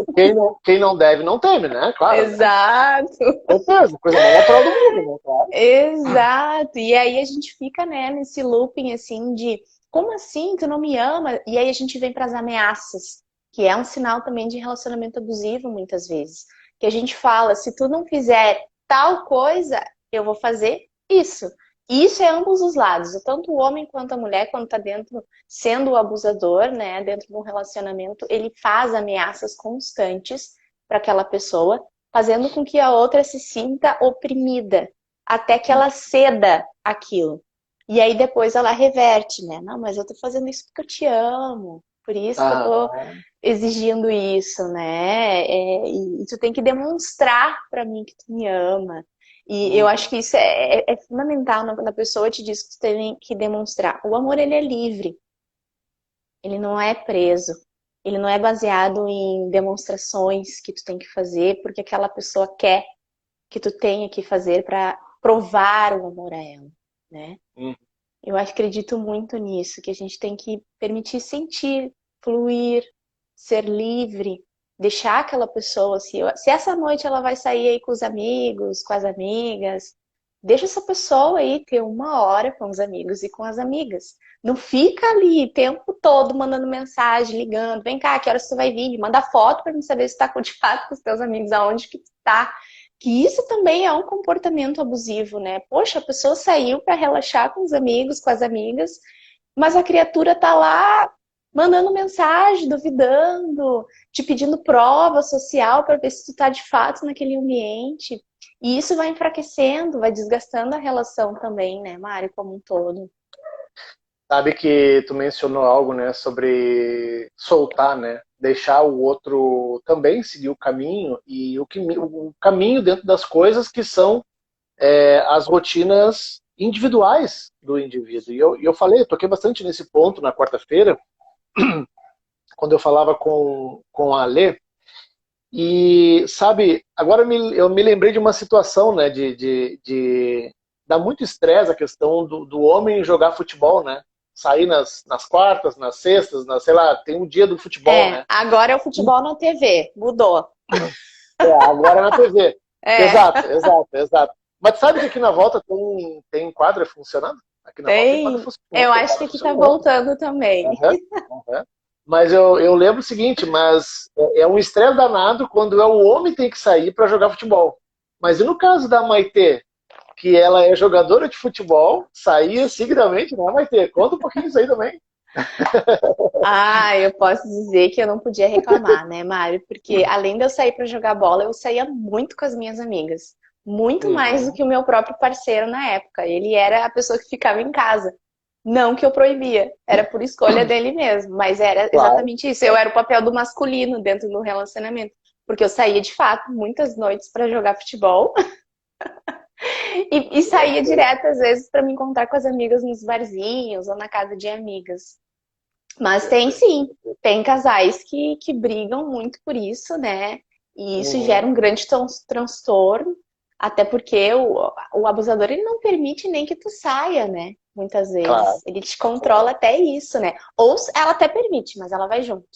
Quem não deve, não teme, né? Claro, né? Exato, Com certeza, coisa mais natural do mundo, né? Claro. exato. E aí a gente fica, né, nesse looping assim de como assim tu não me ama? E aí a gente vem para as ameaças, que é um sinal também de relacionamento abusivo muitas vezes. Que a gente fala, se tu não fizer tal coisa, eu vou fazer isso. E isso é ambos os lados, tanto o homem quanto a mulher, quando está dentro, sendo o abusador, né, dentro de um relacionamento, ele faz ameaças constantes para aquela pessoa, fazendo com que a outra se sinta oprimida, até que ela ceda aquilo. E aí depois ela reverte, né? Não, mas eu tô fazendo isso porque eu te amo, por isso que eu tô Ah, exigindo isso, né? E tu tem que demonstrar para mim que tu me ama. E eu acho uhum. que isso é fundamental quando a pessoa te diz que tu tem que demonstrar. O amor, ele é livre, ele não é preso, ele não é baseado em demonstrações que tu tem que fazer porque aquela pessoa quer que tu tenha que fazer para provar o amor a ela, né? Uhum. Eu acredito muito nisso, que a gente tem que permitir sentir, fluir, ser livre, deixar aquela pessoa, se essa noite ela vai sair aí com os amigos, com as amigas, deixa essa pessoa aí ter uma hora com os amigos e com as amigas. Não fica ali o tempo todo mandando mensagem, ligando, vem cá, que horas você vai vir? Manda foto para mim saber se tá de fato com os teus amigos, aonde que tu tá. Que isso também é um comportamento abusivo, né? Poxa, a pessoa saiu para relaxar com os amigos, com as amigas, mas a criatura tá lá mandando mensagem, duvidando, te pedindo prova social para ver se tu tá de fato naquele ambiente. E isso vai enfraquecendo, vai desgastando a relação também, né, Mário, como um todo. Sabe que tu mencionou algo, né, sobre soltar, né, deixar o outro também seguir o caminho e o caminho dentro das coisas que são as rotinas individuais do indivíduo. E eu falei, eu toquei bastante nesse ponto na quarta-feira, quando eu falava com a Alê, e sabe, agora eu me lembrei de uma situação, né, de dá muito estresse a questão do homem jogar futebol, né? Sair nas quartas, nas sextas, sei lá, tem um dia do futebol, né? Agora é o futebol na TV, mudou. Agora é na TV. É, Exato, exato, exato. Mas sabe que aqui na volta tem quadra funcionando? Aqui na volta tem quadra tem. funcionando, Eu tem acho quadra que aqui tá funcionando. voltando também. Uhum, uhum. Mas eu lembro o seguinte, mas é um estresse danado quando é o homem que tem que sair para jogar futebol. Mas e no caso da Maitê, que ela é jogadora de futebol, saía seguidamente, né, Maitê? Conta um pouquinho isso aí também. Ah, eu posso dizer que eu não podia reclamar, né, Mário? Porque além de eu sair para jogar bola, eu saía muito com as minhas amigas. Muito mais do Uhum, que o meu próprio parceiro na época. Ele era a pessoa que ficava em casa. Não que eu proibia, era por escolha dele mesmo, mas era claro. exatamente isso. Eu era o papel do masculino dentro do relacionamento, porque eu saía de fato muitas noites para jogar futebol e saía direto às vezes para me encontrar com as amigas nos barzinhos ou na casa de amigas. Mas tem Perfeito. sim, tem casais que brigam muito por isso, né? E isso gera Uhum, um grande transtorno, até porque o abusador ele não permite nem que tu saia, né? Muitas vezes. claro, Ele te controla até isso, né? Ou ela até permite, mas ela vai junto.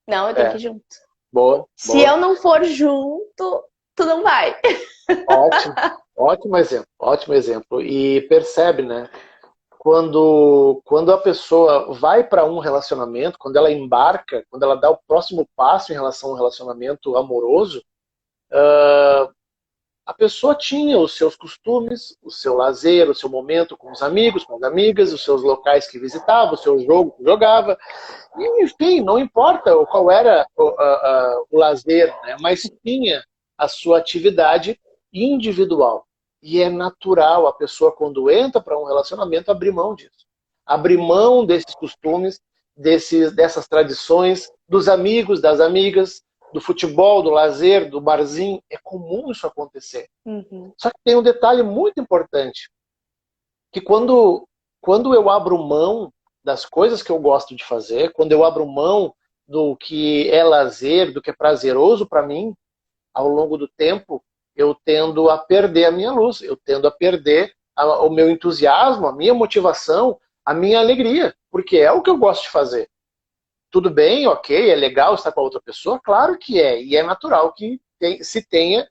Não, eu tenho que é. ir junto. Boa, Se eu boa. não for junto, tu não vai. Ótimo, ótimo exemplo, ótimo exemplo. E percebe, né? Quando a pessoa vai para um relacionamento, quando ela embarca, quando ela dá o próximo passo em relação a um relacionamento amoroso, a pessoa tinha os seus costumes, o seu lazer, o seu momento com os amigos, com as amigas, os seus locais que visitava, o seu jogo que jogava, e, enfim, não importa qual era o lazer, né? Mas tinha a sua atividade individual. E é natural a pessoa, quando entra para um relacionamento, abrir mão disso. Abrir mão desses costumes, dessas tradições, dos amigos, das amigas, do futebol, do lazer, do barzinho. É comum isso acontecer. Uhum. Só que tem um detalhe muito importante, que quando eu abro mão das coisas que eu gosto de fazer, quando eu abro mão do que é lazer, do que é prazeroso para mim, ao longo do tempo, eu tendo a perder a minha luz, eu tendo a perder o meu entusiasmo, a minha motivação, a minha alegria, porque é o que eu gosto de fazer. Tudo bem, ok, é legal estar com a outra pessoa? Claro que é, e é natural que se tenha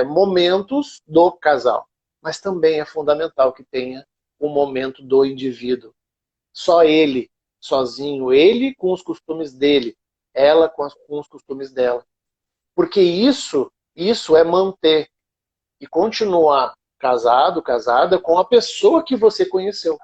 momentos do casal. Mas também é fundamental que tenha um momento do indivíduo. Só ele, sozinho, ele com os costumes dele, ela com os costumes dela. Porque isso é manter e continuar casado, casada com a pessoa que você conheceu.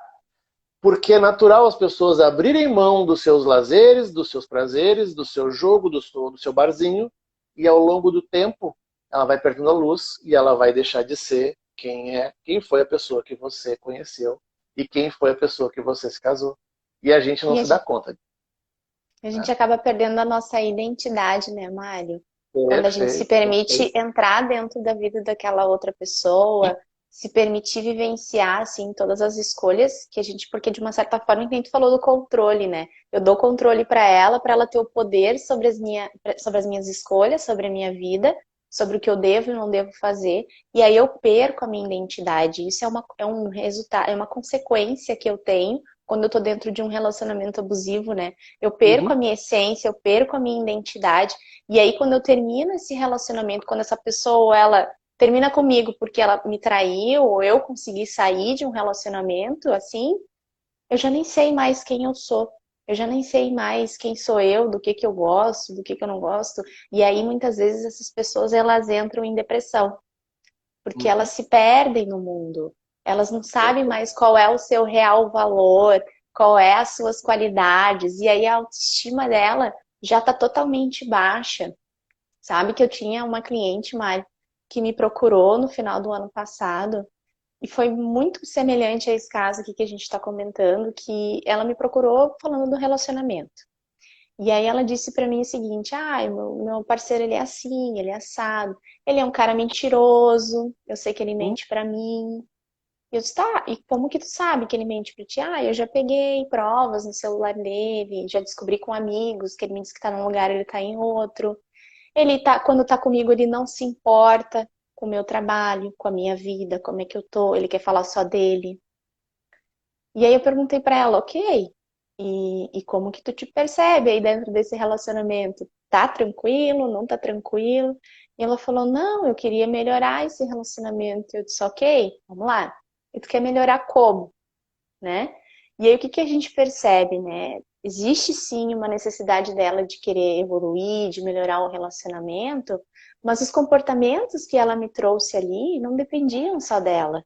Porque é natural as pessoas abrirem mão dos seus lazeres, dos seus prazeres, do seu jogo, do seu barzinho, e ao longo do tempo ela vai perdendo a luz e ela vai deixar de ser quem foi a pessoa que você conheceu e quem foi a pessoa que você se casou. E a gente não E se dá conta, a gente né? acaba perdendo a nossa identidade, né, Mário? Quando a gente se Perfeito, permite perfeito. entrar dentro da vida daquela outra pessoa, se permitir vivenciar, assim, todas as escolhas que a gente, porque de uma certa forma, que a gente falou do controle, né? Eu dou controle para ela ter o poder sobre as minhas escolhas, sobre a minha vida, sobre o que eu devo e não devo fazer, e aí eu perco a minha identidade. Isso é um resultado, é uma consequência que eu tenho quando eu tô dentro de um relacionamento abusivo, né? Eu perco a Uhum. minha essência, eu perco a minha identidade. E aí, quando eu termino esse relacionamento, quando essa pessoa, ela termina comigo porque ela me traiu, ou eu consegui sair de um relacionamento, assim, eu já nem sei mais quem eu sou. Eu já nem sei mais quem sou eu, do que eu gosto, do que eu não gosto. E aí, muitas vezes, essas pessoas, elas entram em depressão, porque elas Uhum. se perdem no mundo. Elas não sabem Perfeito. mais qual é o seu real valor, qual é as suas qualidades. E aí, a autoestima dela já está totalmente baixa. Sabe que eu tinha uma cliente, Mari, que me procurou no final do ano passado e foi muito semelhante a esse caso aqui que a gente está comentando, que ela me procurou falando do relacionamento. E aí ela disse para mim o seguinte: ah, meu parceiro ele é assim, ele é assado, ele é um cara mentiroso, eu sei que ele Uhum. mente para mim. E eu disse, tá, e como que tu sabe que ele mente pra ti? Ah, eu já peguei provas no celular dele, já descobri com amigos que ele me diz que tá num lugar, ele tá em outro. Ele tá, quando tá comigo, ele não se importa com o meu trabalho, com a minha vida, como é que eu tô, ele quer falar só dele. E aí eu perguntei pra ela, ok, e como que tu te percebe aí dentro desse relacionamento? Tá tranquilo, não tá tranquilo? E ela falou, não, eu queria melhorar esse relacionamento. Eu disse, ok, vamos lá. E tu quer melhorar como, né? E aí o que que a gente percebe, né? Existe sim uma necessidade dela de querer evoluir, de melhorar o relacionamento, mas os comportamentos que ela me trouxe ali não dependiam só dela.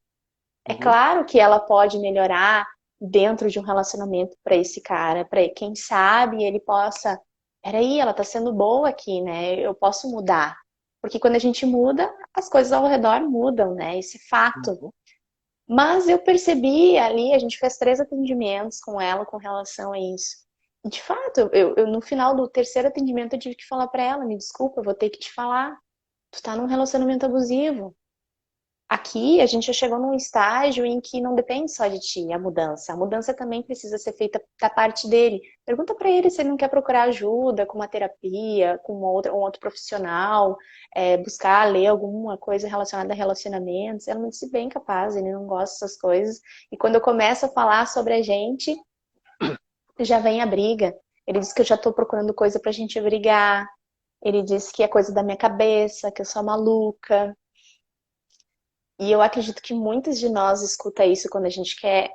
É Uhum. claro que ela pode melhorar dentro de um relacionamento para esse cara, para quem sabe ele possa, peraí, ela tá sendo boa aqui, né? Eu posso mudar. Porque quando a gente muda, as coisas ao redor mudam, né? Esse fato. Uhum. Mas eu percebi ali, a gente fez 3 atendimentos com ela com relação a isso. E de fato, no final do terceiro atendimento eu tive que falar pra ela, me desculpa, eu vou ter que te falar. Tu tá num relacionamento abusivo. Aqui a gente já chegou num estágio em que não depende só de ti a mudança. A mudança também precisa ser feita da parte dele. Pergunta para ele se ele não quer procurar ajuda com uma terapia, com um outro profissional, buscar ler alguma coisa relacionada a relacionamentos. Ela me disse bem capaz, ele não gosta dessas coisas. E quando eu começo a falar sobre a gente, já vem a briga. Ele diz que eu já estou procurando coisa pra gente brigar. Ele disse que é coisa da minha cabeça, que eu sou maluca. E eu acredito que muitos de nós escuta isso quando a gente quer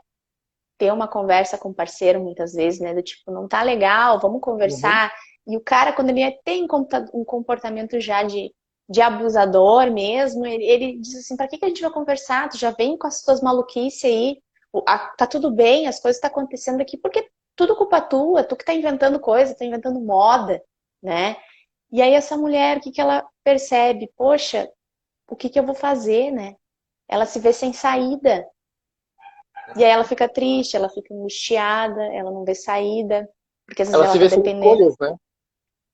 ter uma conversa com o parceiro, muitas vezes, né? Do tipo, não tá legal, vamos Uhum. conversar. E o cara, quando ele tem um comportamento já de abusador mesmo, ele diz assim, pra que a gente vai conversar? Tu já vem com as tuas maluquices aí, tá tudo bem, as coisas estão acontecendo aqui, porque tudo culpa tua, tu que tá inventando coisa, tá inventando moda, né? E aí essa mulher, o que que ela percebe? Poxa, o que que eu vou fazer, né? Ela se vê sem saída. E aí ela fica triste, ela fica angustiada, ela não vê saída, porque às vezes Ela ela se tá vê sem dependente, escolhas, né?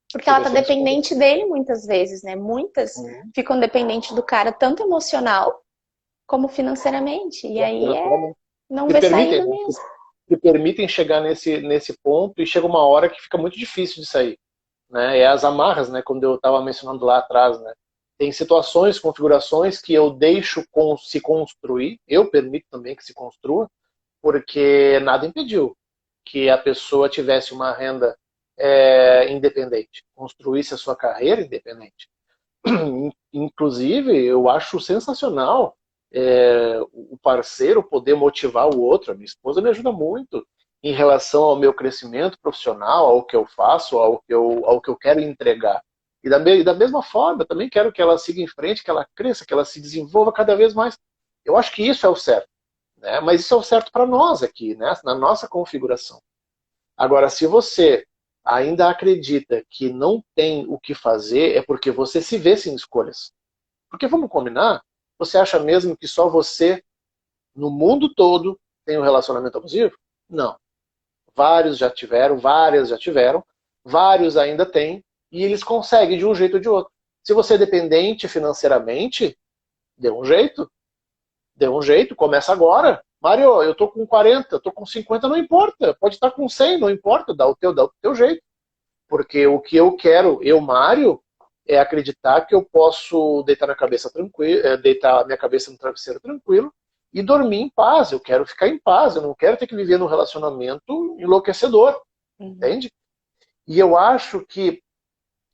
porque Se ela vê tá sem escolhas. dependente dele muitas vezes, né? Muitas Uhum. ficam dependentes do cara tanto emocional como financeiramente. E aí Financeiramente. não Se vê permitem, saída né? mesmo. Se permitem chegar nesse ponto e chega uma hora que fica muito difícil de sair, né? É as amarras, né? Como eu estava mencionando lá atrás, né? Tem situações, configurações que eu deixo se construir, eu permito também que se construa, porque nada impediu que a pessoa tivesse uma renda independente, construísse a sua carreira independente. Inclusive, eu acho sensacional o parceiro poder motivar o outro. A minha esposa me ajuda muito em relação ao meu crescimento profissional, ao que eu faço, ao que eu quero entregar. E da mesma forma, eu também quero que ela siga em frente, que ela cresça, que ela se desenvolva cada vez mais. Eu acho que isso é o certo. né? Mas isso é o certo para nós aqui, né? Na nossa configuração. Agora, se você ainda acredita que não tem o que fazer, é porque você se vê sem escolhas. Porque vamos combinar, você acha mesmo que só você, no mundo todo, tem um relacionamento abusivo? Não. Vários já tiveram, várias já tiveram, vários ainda têm, e eles conseguem de um jeito ou de outro. Se você é dependente financeiramente, dê um jeito. Dê um jeito, começa agora. Mário, eu tô com 40, eu tô com 50, não importa. Pode estar com 100, não importa, dá o teu jeito. Porque o que eu quero, eu, Mário, é acreditar que eu posso deitar na cabeça tranquilo, deitar a minha cabeça no travesseiro tranquilo e dormir em paz. Eu quero ficar em paz, eu não quero ter que viver num relacionamento enlouquecedor, entende? E eu acho que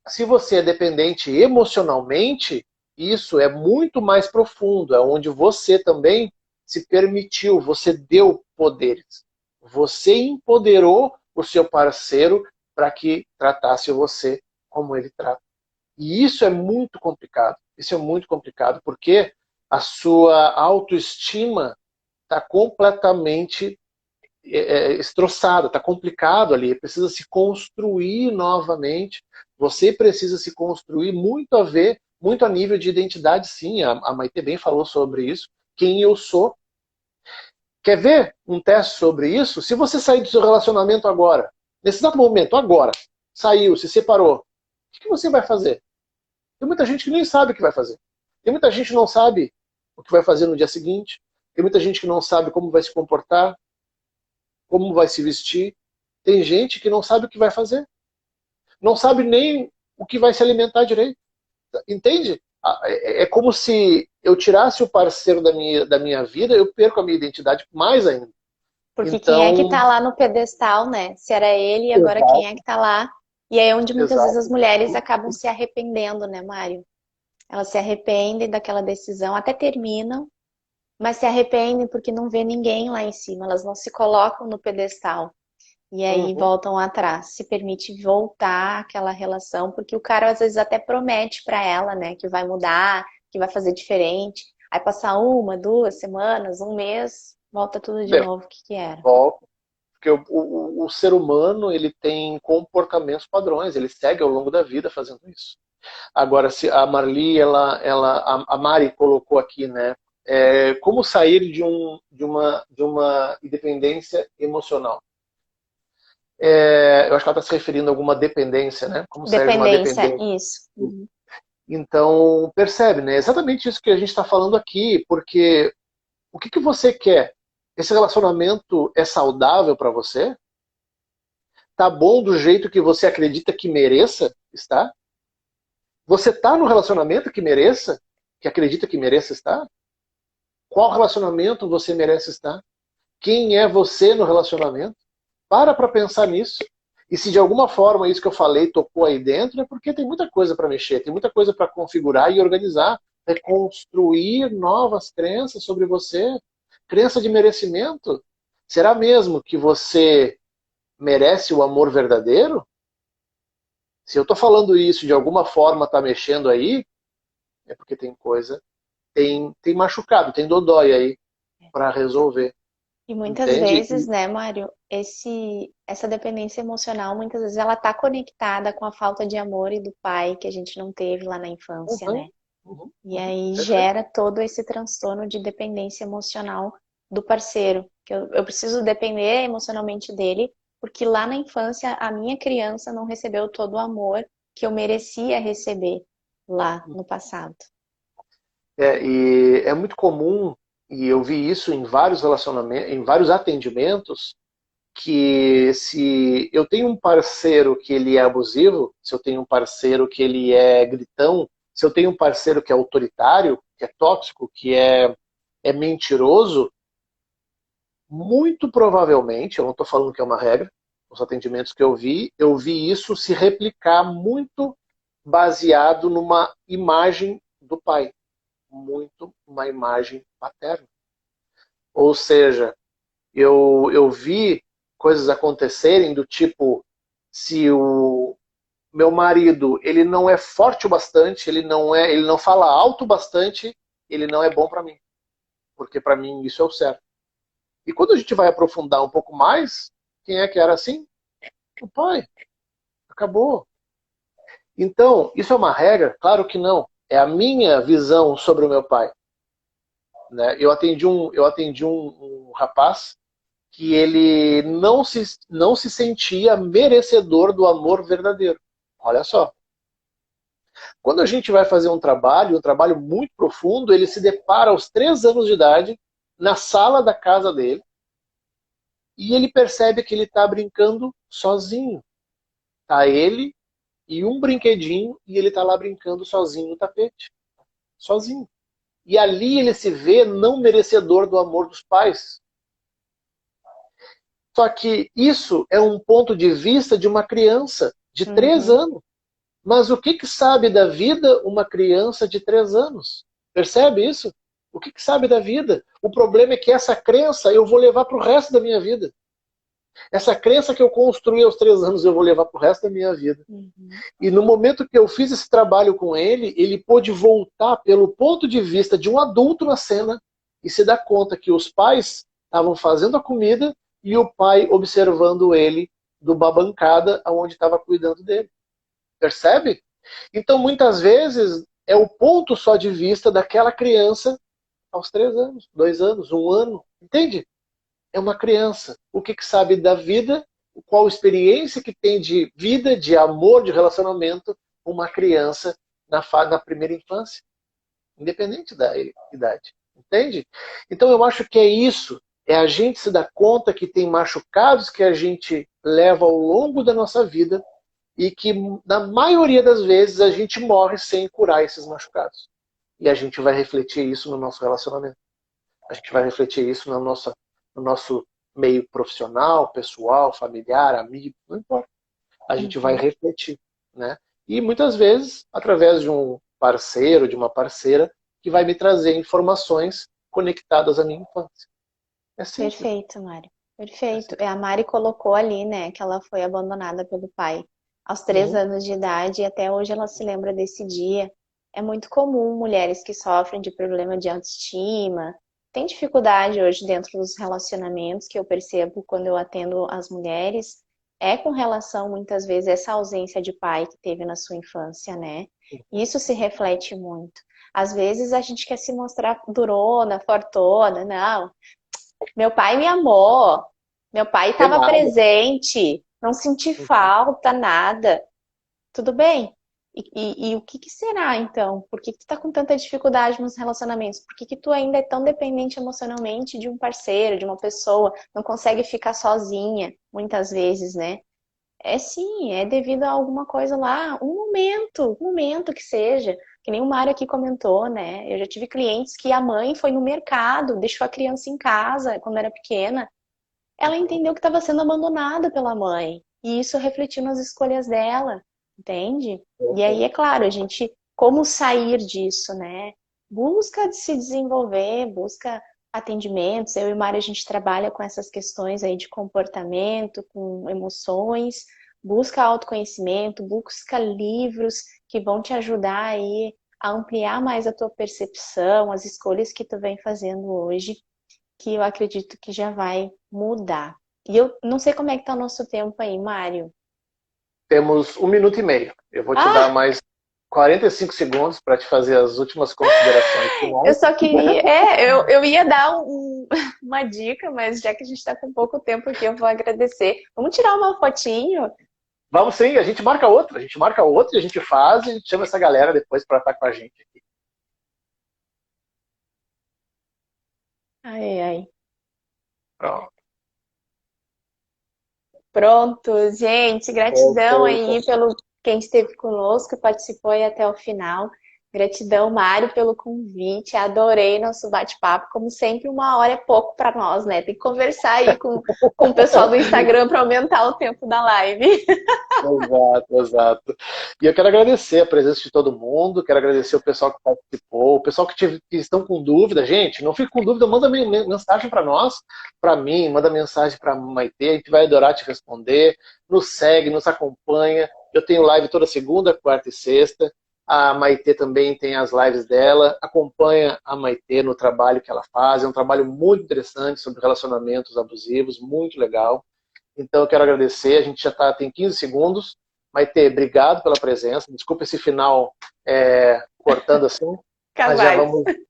se você é dependente emocionalmente, isso é muito mais profundo, é onde você também se permitiu, você deu poderes. Você empoderou o seu parceiro para que tratasse você como ele trata. E isso é muito complicado. Isso é muito complicado, porque a sua autoestima está completamente estroçada, está complicado ali. Precisa se construir novamente. Você precisa se construir muito a ver, muito a nível de identidade, sim. A Maite bem falou sobre isso. Quem eu sou. Quer ver um teste sobre isso? Se você sair do seu relacionamento agora, nesse exato momento, agora, saiu, se separou, o que você vai fazer? Tem muita gente que nem sabe o que vai fazer. Tem muita gente que não sabe o que vai fazer no dia seguinte. Tem muita gente que não sabe como vai se comportar, como vai se vestir. Tem gente que não sabe o que vai fazer. Não sabe nem o que vai se alimentar direito. Entende? É como se eu tirasse o parceiro da minha vida, eu perco a minha identidade mais ainda. Porque quem é que Então, tá lá no pedestal, né? Se era ele, agora quem é exato, que tá lá? E aí é onde muitas vezes as exato. mulheres acabam se arrependendo, né, Mário? Elas se arrependem daquela decisão, até terminam, mas se arrependem porque não vê ninguém lá em cima, elas não se colocam no pedestal. E aí Uhum. voltam atrás, se permite voltar àquela relação, porque o cara às vezes até promete pra ela, né, que vai mudar, que vai fazer diferente. Aí passa uma, 2 semanas, um mês, volta tudo de Bem, novo o que que era. volta. Porque o ser humano ele tem comportamentos padrões, ele segue ao longo da vida fazendo isso. Agora, se a Marli, a Mari colocou aqui, né? Como sair de uma independência emocional? Eu acho que ela está se referindo a alguma dependência, né? Como sair de uma Dependência, dependência. isso. Uhum. Então, percebe, né? Exatamente isso que a gente está falando aqui, porque o que você quer? Esse relacionamento é saudável para você? Tá bom do jeito que você acredita que mereça estar? Você tá no relacionamento que mereça? Que acredita que mereça estar? Qual relacionamento você merece estar? Quem é você no relacionamento? Para pensar nisso. E se de alguma forma isso que eu falei tocou aí dentro, é porque tem muita coisa para mexer, tem muita coisa para configurar e organizar, reconstruir novas crenças sobre você. Crença de merecimento. Será mesmo que você merece o amor verdadeiro? Se eu estou falando isso de alguma forma está mexendo aí, é porque tem coisa, tem machucado, tem dodói aí para resolver, E muitas entende? vezes, né, Mário, essa dependência emocional, muitas vezes ela tá conectada com a falta de amor e do pai que a gente não teve lá na infância, Uhum, né? uhum, E uhum, aí perfeito. gera todo esse transtorno de dependência emocional do parceiro. Que eu preciso depender emocionalmente dele, porque lá na infância a minha criança não recebeu todo o amor que eu merecia receber lá no passado. E é muito comum, e eu vi isso em vários relacionamentos, em vários atendimentos, que se eu tenho um parceiro que ele é abusivo, se eu tenho um parceiro que ele é gritão, se eu tenho um parceiro que é autoritário, que é tóxico, é mentiroso, muito provavelmente, eu não estou falando que é uma regra, os atendimentos que eu vi isso se replicar muito baseado numa imagem do pai, muito uma imagem paterna. Ou seja, eu vi coisas acontecerem do tipo, se o meu marido ele não é forte o bastante, ele não fala alto o bastante, ele não é bom para mim, porque para mim isso é o certo. E quando a gente vai aprofundar um pouco mais, quem é que era assim? O pai. Acabou. Então, isso é uma regra? Claro que não. É a minha visão sobre o meu pai. Né? Eu atendi um rapaz que ele não se sentia merecedor do amor verdadeiro. Olha só. Quando a gente vai fazer um trabalho muito profundo, ele se depara aos 3 anos de idade, na sala da casa dele, e ele percebe que ele está brincando sozinho. Tá ele e um brinquedinho, e ele está lá brincando sozinho no tapete. Sozinho. E ali ele se vê não merecedor do amor dos pais. Só que isso é um ponto de vista de uma criança de 3 anos. Mas o que sabe da vida uma criança de 3 anos? Percebe isso? O que sabe da vida? O problema é que essa crença eu vou levar para o resto da minha vida. Essa crença que eu construí aos 3 anos eu vou levar para o resto da minha vida. E no momento que eu fiz esse trabalho com ele, ele pôde voltar pelo ponto de vista de um adulto na cena e se dar conta que os pais estavam fazendo a comida e o pai observando ele de uma bancada onde estava cuidando dele. Percebe? Então, muitas vezes, é o ponto só de vista daquela criança aos 3 anos, 2 anos, 1 ano. Entende? É uma criança. O que sabe da vida, qual experiência que tem de vida, de amor, de relacionamento, uma criança na primeira infância. Independente da idade. Entende? Então, eu acho que é isso. É a gente se dar conta que tem machucados que a gente leva ao longo da nossa vida e que, na maioria das vezes, a gente morre sem curar esses machucados. E a gente vai refletir isso no nosso relacionamento. A gente vai refletir isso no nosso meio profissional, pessoal, familiar, amigo, não importa. A gente vai refletir. Né? E muitas vezes, através de um parceiro, de uma parceira, que vai me trazer informações conectadas à minha infância. É simples. Perfeito, Mari. Perfeito. A Mari colocou ali, né, que ela foi abandonada pelo pai aos 3 anos de idade e até hoje ela se lembra desse dia. É muito comum mulheres que sofrem de problema de autoestima, tem dificuldade hoje dentro dos relacionamentos que eu percebo quando eu atendo as mulheres, é com relação muitas vezes a essa ausência de pai que teve na sua infância, né? Isso se reflete muito. Às vezes a gente quer se mostrar durona, fortona, não. Meu pai me amou, meu pai estava presente, não senti falta, nada. Tudo bem. E o que será, então? Por que tu tá com tanta dificuldade nos relacionamentos? Por que tu ainda é tão dependente emocionalmente de um parceiro, de uma pessoa? Não consegue ficar sozinha, muitas vezes, né? É sim, é devido a alguma coisa lá, um momento que seja. Que nem o Mário aqui comentou, né? Eu já tive clientes que a mãe foi no mercado, deixou a criança em casa quando era pequena. Ela entendeu que estava sendo abandonada pela mãe. E isso refletiu nas escolhas dela, entende? E aí, é claro, a gente, como sair disso, né? Busca se desenvolver, busca atendimentos. Eu e o Mário, a gente trabalha com essas questões aí de comportamento, com emoções, busca autoconhecimento, busca livros que vão te ajudar aí a ampliar mais a tua percepção, as escolhas que tu vem fazendo hoje, que eu acredito que já vai mudar. E eu não sei como é que tá o nosso tempo aí, Mário. Temos 1 minuto e meio. Eu vou te dar mais 45 segundos para te fazer as últimas considerações finais. Eu só queria... eu ia dar uma dica, mas já que a gente está com pouco tempo aqui, eu vou agradecer. Vamos tirar uma fotinho? Vamos sim, a gente marca outra e a gente faz e a gente chama essa galera depois para estar com a gente aqui. Ai, ai. Pronto. Pronto, gente, gratidão aí pelo quem esteve conosco, participou aí até o final. Gratidão, Mário, pelo convite. Adorei nosso bate-papo. Como sempre, 1 hora é pouco para nós, né? Tem que conversar aí com o pessoal do Instagram para aumentar o tempo da live. Exato. E eu quero agradecer a presença de todo mundo, quero agradecer o pessoal que participou, o pessoal que estão com dúvida. Gente, não fique com dúvida, manda mensagem para nós, para mim, manda mensagem para a Maitê, a gente vai adorar te responder. Nos segue, nos acompanha. Eu tenho live toda segunda, quarta e sexta. A Maitê também tem as lives dela. Acompanha a Maitê no trabalho que ela faz. É um trabalho muito interessante sobre relacionamentos abusivos, muito legal. Então eu quero agradecer. A gente já tem 15 segundos. Maitê, obrigado pela presença. Desculpa esse final cortando assim, mas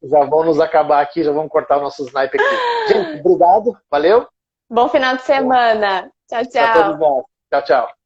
já vamos acabar aqui, já vamos cortar o nosso snipe aqui. Gente, obrigado, valeu. Bom final de semana. Tchau, Pra todos tchau. nós. Tchau, tchau.